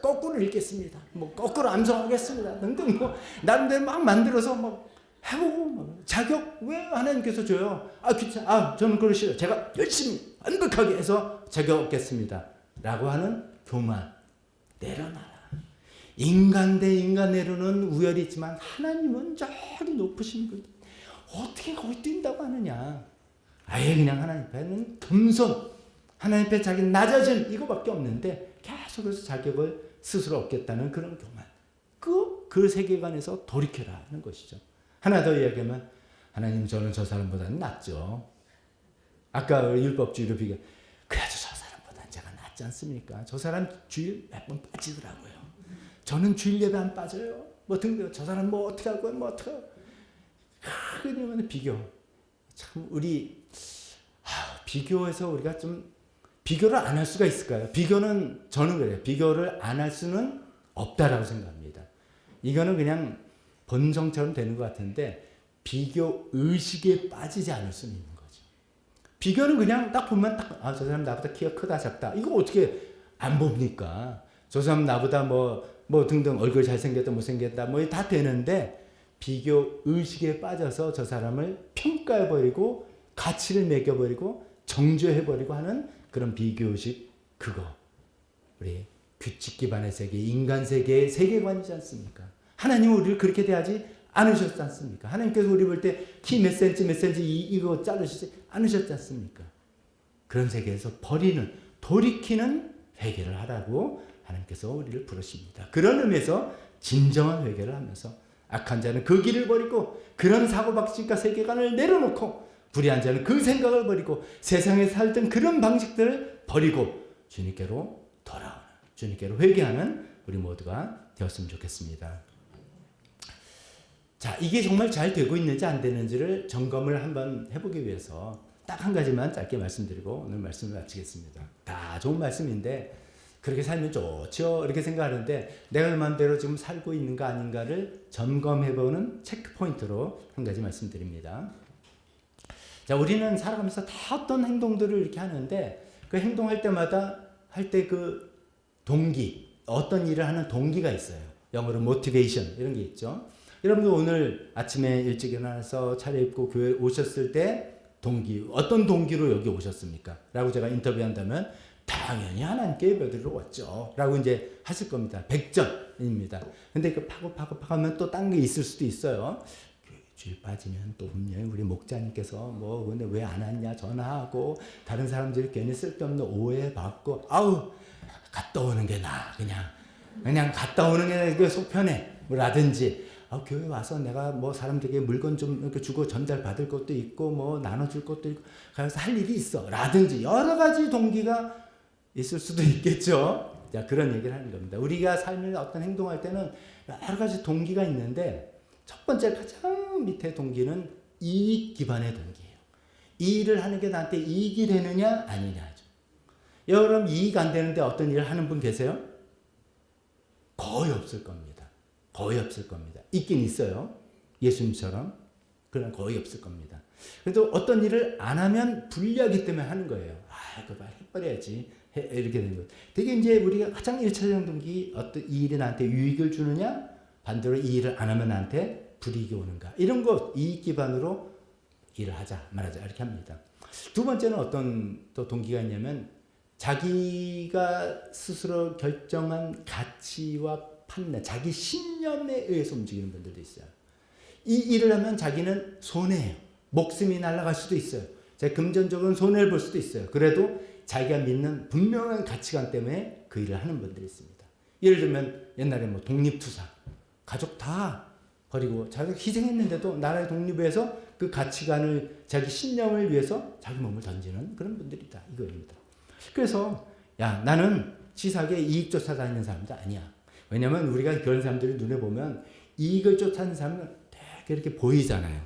거꾸로 읽겠습니다. 뭐 거꾸로 암송하겠습니다. 등등 뭐 나름대로 막 만들어서 뭐 해보고 뭐 자격 왜 하나님께서 줘요? 저는 그걸 싫어요. 제가 열심히 완벽하게 해서 자격 얻겠습니다. 라고 하는 교만 내려놔라. 인간 대 인간 내로는 우열이 있지만 하나님은 저기 높으신 분 어떻게 거기 뛴다고 하느냐. 아예 그냥 하나님 앞에는 겸손 하나님 앞에 자기 낮아진 이거밖에 없는데 계속해서 자격을 스스로 얻겠다는 그런 교만 그 세계관에서 돌이켜라 하는 것이죠. 하나 더 이야기하면 하나님 저는 저 사람보다는 낫죠. 아까 율법주의로 비교 그래도 저 사람보다는 제가 낫지 않습니까? 저 사람 주일 몇 번 빠지더라고요. 저는 주일 예배 안 빠져요. 뭐 등등 저 사람 뭐 어떻게 하고요. 뭐 어떻게 하고. 그러면 비교. 참 우리 비교해서 우리가 좀 비교를 안 할 수가 있을까요? 비교는 저는 그래요. 비교를 안 할 수는 없다라고 생각합니다. 이거는 그냥 본성처럼 되는 것 같은데 비교 의식에 빠지지 않을 수는 있는 거죠. 비교는 그냥 딱 보면 저 사람 나보다 키가 크다 작다. 이거 어떻게 안 봅니까? 저 사람 나보다 뭐 등등 얼굴 잘생겼다 못생겼다 뭐 다 되는데 비교 의식에 빠져서 저 사람을 평가해버리고 가치를 매겨버리고 정죄해버리고 하는 그런 비교의식, 그거 우리 규칙 기반의 세계, 인간 세계의 세계관이지 않습니까? 하나님은 우리를 그렇게 대하지 않으셨지 않습니까? 하나님께서 우리 볼 때 키 몇 센치 이거 자르시지 않으셨지 않습니까? 그런 세계에서 돌이키는 회개를 하라고 하나님께서 우리를 부르십니다. 그런 의미에서 진정한 회개를 하면서 악한 자는 그 길을 버리고 그런 사고방식과 세계관을 내려놓고 불의한 자는 그 생각을 버리고 세상에 살던 그런 방식들을 버리고 주님께로 돌아오는, 주님께로 회개하는 우리 모두가 되었으면 좋겠습니다. 자, 이게 정말 잘 되고 있는지 안 되는지를 점검을 한번 해보기 위해서 딱 한 가지만 짧게 말씀드리고 오늘 말씀을 마치겠습니다. 다 좋은 말씀인데 그렇게 살면 좋죠 이렇게 생각하는데 내가 얼마대로 지금 살고 있는가 아닌가를 점검해보는 체크포인트로 한 가지 말씀드립니다. 자, 우리는 살아가면서 다 어떤 행동들을 이렇게 하는데 그 행동할 때마다 할 때 그 동기, 어떤 일을 하는 동기가 있어요. 영어로 motivation 이런 게 있죠. 여러분들 오늘 아침에 일찍 일어나서 차려입고 교회 오셨을 때 동기, 어떤 동기로 여기 오셨습니까? 라고 제가 인터뷰한다면 당연히 하나님께 예배드리러 왔죠. 라고 이제 하실 겁니다. 100점입니다. 근데 그 파고 하면 또 딴 게 있을 수도 있어요. 주일 빠지면 또 분명히 우리 목자님께서 근데 왜 안 왔냐 전화하고 다른 사람들이 괜히 쓸데없는 오해받고 갔다 오는 게 나아. 그냥 갔다 오는 게 속 편해. 라든지 교회 와서 내가 사람들에게 물건 좀 이렇게 주고 전달 받을 것도 있고 나눠줄 것도 있고 그래서 할 일이 있어. 라든지 여러 가지 동기가 있을 수도 있겠죠. 자, 그런 얘기를 하는 겁니다. 우리가 삶을 어떤 행동할 때는 여러 가지 동기가 있는데 첫 번째 가장 밑에 동기는 이익 기반의 동기예요. 이 일을 하는 게 나한테 이익이 되느냐 아니냐죠. 여러분 이익 안 되는데 어떤 일을 하는 분 계세요? 거의 없을 겁니다. 거의 없을 겁니다. 있긴 있어요. 예수님처럼. 그러나 거의 없을 겁니다. 그래도 어떤 일을 안 하면 불리하기 때문에 하는 거예요. 그거 해버려야지. 이렇게 되는 거예요. 되게 이제 우리가 가장 1차적 동기, 어떤 이 일이 나한테 유익을 주느냐, 반대로 이 일을 안 하면 나한테 불이익이 오는가. 이런 거 이익 기반으로 일을 하자, 말하자 이렇게 합니다. 두 번째는 어떤 또 동기가 있냐면 자기가 스스로 결정한 가치와 판단, 자기 신념에 의해서 움직이는 분들도 있어요. 이 일을 하면 자기는 손해예요. 목숨이 날아갈 수도 있어요. 금전적으로는 손해를 볼 수도 있어요. 그래도 자기가 믿는 분명한 가치관 때문에 그 일을 하는 분들이 있습니다. 예를 들면 옛날에 독립투사, 가족 다 버리고 자기가 희생했는데도 나라의 독립을 위해서 그 가치관을, 자기 신념을 위해서 자기 몸을 던지는 그런 분들이다. 이거입니다. 그래서 나는 치사하게 이익 쫓아 다니는 사람도 아니야. 왜냐면 우리가 그런 사람들이 눈에 보면 이익을 쫓아하는 사람은 되게 이렇게 보이잖아요.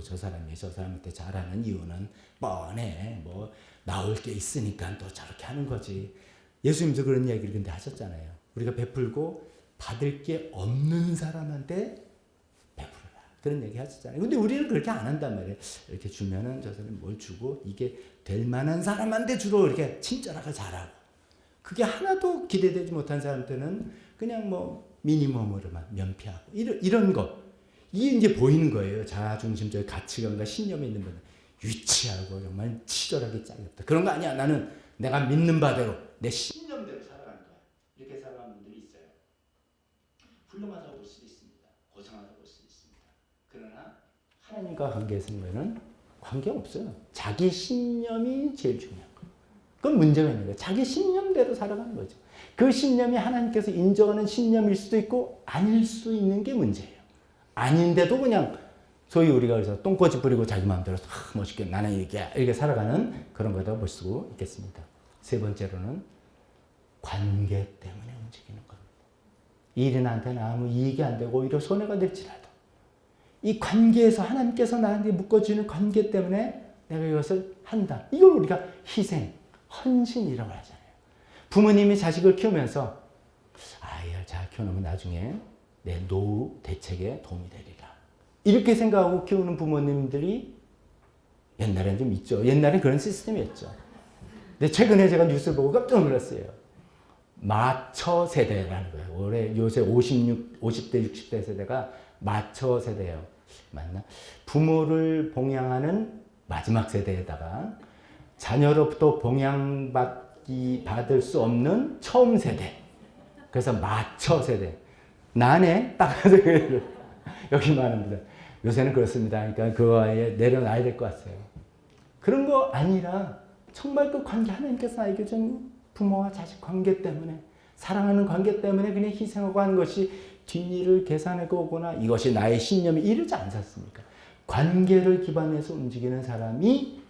저 사람이 저 사람한테 잘하는 이유는 뻔해. 나올 게 있으니까 또 저렇게 하는 거지. 예수님도 그런 얘기를 근데 하셨잖아요. 우리가 베풀고 받을 게 없는 사람한테 베풀어라. 그런 얘기 하셨잖아요. 근데 우리는 그렇게 안 한단 말이에요. 이렇게 주면은 저 사람이 뭘 주고 이게 될 만한 사람한테 주로 이렇게 친절하게 잘하고. 그게 하나도 기대되지 못한 사람한테는 그냥 미니멈으로만 면피하고 이런 거. 이게 이제 보이는 거예요. 자아중심적 가치관과 신념이 있는 분은 유치하고 정말 치졸하게 짜겠다. 그런 거 아니야. 나는 내가 믿는 바대로 내 신념대로 살아가는 거야. 이렇게 살아가는 분들이 있어요. 훌륭하다고 볼 수도 있습니다. 고상하다고 볼 수도 있습니다. 그러나 하나님과 관계에서는 관계 없어요. 자기 신념이 제일 중요한 거예요. 그건 문제가 있는 거예요. 자기 신념대로 살아가는 거죠. 그 신념이 하나님께서 인정하는 신념일 수도 있고 아닐 수 있는 게 문제예요. 아닌데도 그냥 소위 우리가 그래서 똥꼬치 뿌리고 자기 마음대로 멋있게 나는 이렇게 살아가는 그런 거다 볼 수 있겠습니다. 세 번째로는 관계 때문에 움직이는 겁니다. 이 일이 나한테는 아무 이익이 안 되고 오히려 손해가 될지라도 이 관계에서 하나님께서 나한테 묶어주는 관계 때문에 내가 이것을 한다. 이걸 우리가 희생, 헌신이라고 하잖아요. 부모님이 자식을 키우면서 아이를 잘 키워놓으면 나중에 내 노후 대책에 도움이 되리라. 이렇게 생각하고 키우는 부모님들이 옛날엔 좀 있죠. 옛날에 그런 시스템이었죠. 근데 최근에 제가 뉴스를 보고 깜짝 놀랐어요. 마처 세대라는 거예요. 올해 요새 50대, 60대 세대가 마처 세대예요. 맞나? 부모를 봉양하는 마지막 세대에다가 자녀로부터 받을 수 없는 처음 세대. 그래서 마처 세대. 나네? 딱 여기 많은 분들. 요새는 그렇습니다. 그러니까 그거에 내려놔야 될 것 같아요. 그런 거 아니라 정말 그 관계 하나님께서 나에게 준 부모와 자식 관계 때문에 사랑하는 관계 때문에 그냥 희생하고 하는 것이 뒷일을 계산하고 오거나 이것이 나의 신념이 이러지 않았습니까? 관계를 기반해서 움직이는 사람이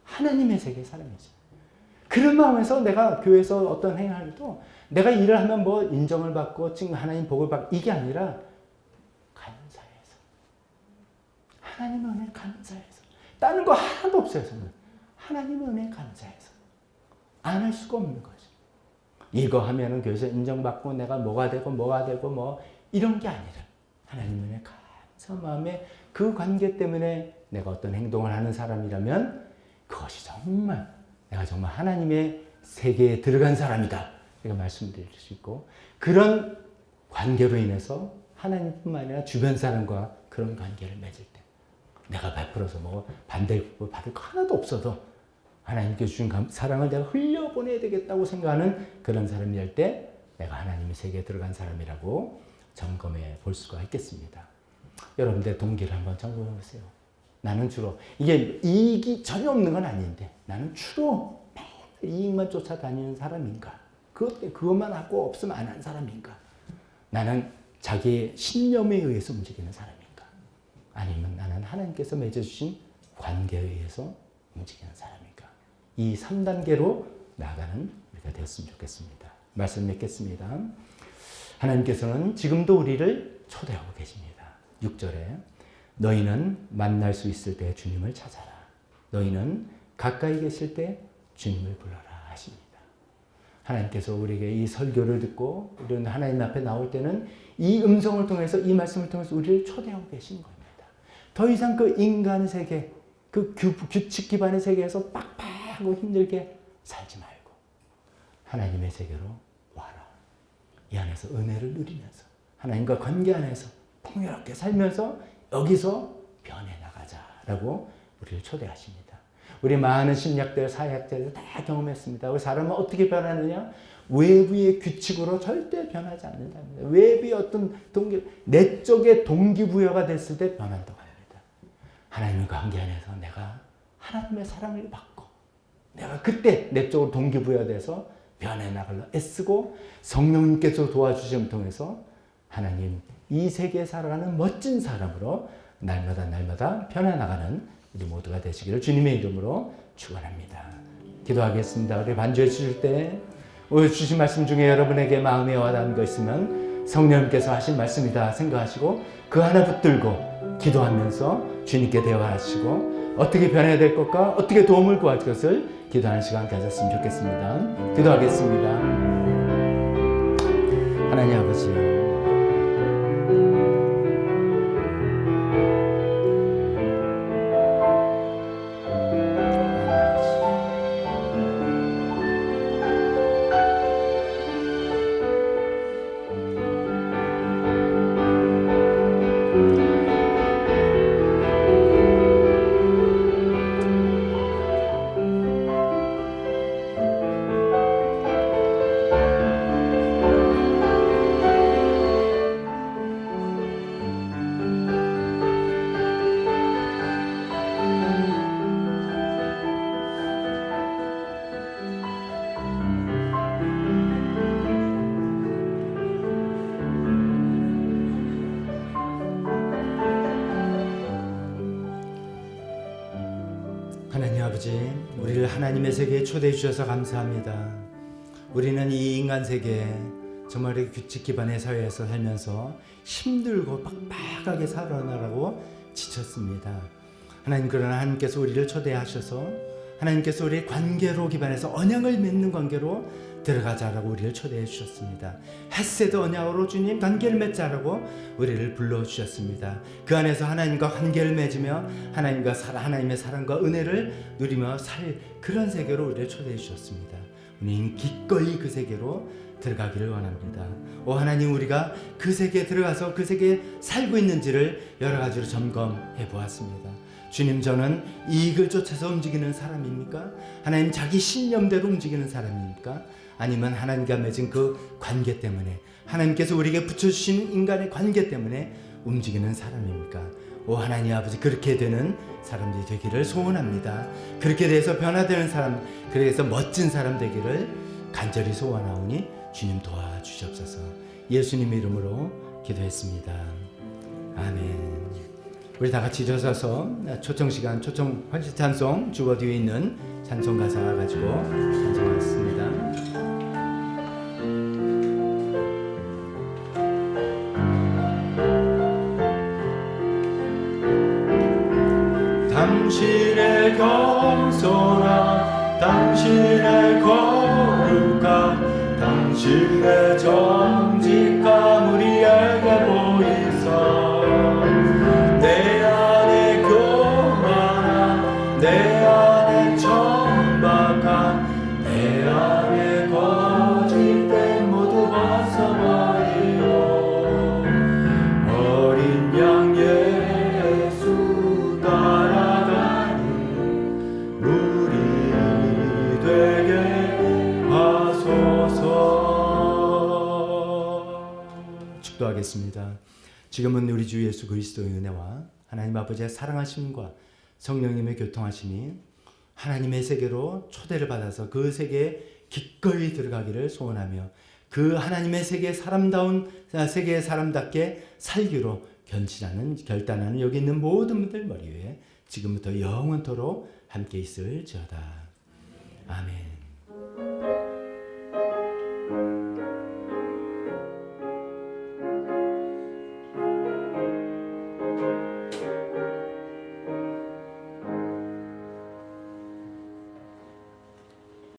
하나님의 세계의 사람이죠. 그런 마음에서 내가 교회에서 어떤 행위를 해도 내가 일을 하면 뭐 인정을 받고 지금 하나님 복을 받고 이게 아니라 감사해서 하나님 은혜 감사해서 다른 거 하나도 없어요. 저는 하나님 은혜 감사해서 안 할 수가 없는 거죠. 이거 하면은 교회에서 인정받고 내가 뭐가 되고 뭐 이런 게 아니라 하나님 은혜 감사 마음에 그 관계 때문에 내가 어떤 행동을 하는 사람이라면 그것이 정말 내가 정말 하나님의 세계에 들어간 사람이다. 이렇게 말씀드릴 수 있고 그런 관계로 인해서 하나님뿐만 아니라 주변 사람과 그런 관계를 맺을 때 내가 베풀어서 뭐 반대로 받을 거 하나도 없어도 하나님께 주신 사랑을 내가 흘려보내야 되겠다고 생각하는 그런 사람이 될 때 내가 하나님의 세계에 들어간 사람이라고 점검해 볼 수가 있겠습니다. 여러분들 동기를 한번 점검해 보세요. 나는 주로 이게 이익이 전혀 없는 건 아닌데 나는 주로 이익만 쫓아다니는 사람인가? 그것만 하고 없으면 안 하는 사람인가? 나는 자기의 신념에 의해서 움직이는 사람인가? 아니면 나는 하나님께서 맺어주신 관계에 의해서 움직이는 사람인가? 이 3단계로 나아가는 우리가 되었으면 좋겠습니다. 말씀 맺겠습니다. 하나님께서는 지금도 우리를 초대하고 계십니다. 6절에 너희는 만날 수 있을 때 주님을 찾아라. 너희는 가까이 계실 때 주님을 불러라 하십니다. 하나님께서 우리에게 이 설교를 듣고 우리는 하나님 앞에 나올 때는 이 음성을 통해서 이 말씀을 통해서 우리를 초대하고 계신 겁니다. 더 이상 그 인간 세계, 그 규칙 기반의 세계에서 빡빡하고 힘들게 살지 말고 하나님의 세계로 와라. 이 안에서 은혜를 누리면서 하나님과 관계 안에서 풍요롭게 살면서 여기서 변해 나가자라고 우리를 초대하십니다. 우리 많은 심리학들, 사회학자들 다 경험했습니다. 우리 사람은 어떻게 변하느냐? 외부의 규칙으로 절대 변하지 않는답니다. 외부의 어떤 내적의 동기부여가 됐을 때 변한다고 합니다. 하나님과 관계 안에서 내가 하나님의 사랑을 받고 내가 그때 내적으로 동기부여돼서 변해 나가려 애쓰고 성령님께서 도와주심을 통해서 하나님 이 세계에 살아가는 멋진 사람으로 날마다 변해나가는 우리 모두가 되시기를 주님의 이름으로 축원합니다. 기도하겠습니다. 우리 반주해 주실 때 오늘 주신 말씀 중에 여러분에게 마음에 와닿는 거 있으면 성령님께서 하신 말씀이다 생각하시고 그 하나 붙들고 기도하면서 주님께 대화하시고 어떻게 변해야 될 것과 어떻게 도움을 구할 것을 기도하는 시간 가졌으면 좋겠습니다. 기도하겠습니다. 하나님 아버지 하나님 아버지, 우리를 하나님의 세계에 초대해 주셔서 감사합니다. 우리는 이 인간 세계에 정말 규칙 기반의 사회에서 살면서 힘들고 빡빡하게 살아나라고 지쳤습니다. 하나님, 그러나 하나님께서 우리를 초대하셔서 하나님께서 우리의 관계로 기반해서 언약을 맺는 관계로 들어가자라고 우리를 초대해 주셨습니다. 헷세드 언약으로 주님 관계를 맺자라고 우리를 불러주셨습니다. 그 안에서 하나님과 관계를 맺으며 하나님의 사랑과 은혜를 누리며 살 그런 세계로 우리를 초대해 주셨습니다. 우리는 기꺼이 그 세계로 들어가기를 원합니다. 오 하나님, 우리가 그 세계에 들어가서 그 세계에 살고 있는지를 여러 가지로 점검해 보았습니다. 주님, 저는 이익을 쫓아서 움직이는 사람입니까? 하나님, 자기 신념대로 움직이는 사람입니까? 아니면 하나님과 맺은 그 관계 때문에, 하나님께서 우리에게 붙여주신 인간의 관계 때문에 움직이는 사람입니까? 오 하나님 아버지, 그렇게 되는 사람들이 되기를 소원합니다. 그렇게 돼서 변화되는 사람, 그래서 멋진 사람 되기를 간절히 소원하오니 주님 도와주시옵소서. 예수님 이름으로 기도했습니다. 아멘. 우리 다 같이 일어서서 초청시간, 초청 활시 찬송 주거 뒤에 있는 찬송 가사 가지고 찬송하겠습니다.
당신의 겸손함, 당신의 거룩함, 당신의 정직함 우리에게 보이사. 내 안에 교만함, 내 안에 천박함, 내 안에 거짓된 모두 벗어버리고 어린 양 예수 따라가는 우리 되게 하소서.
축도하겠습니다. 지금은 우리 주 예수 그리스도의 은혜와 하나님 아버지의 사랑하심과 성령님의 교통하심이 하나님의 세계로 초대를 받아서 그 세계에 기꺼이 들어가기를 소원하며 그 하나님의 세계의 사람다운 세계의 사람답게 살기로 결단하는 여기 있는 모든 분들 머리 위에 지금부터 영원토록 함께 있을지어다. 아멘.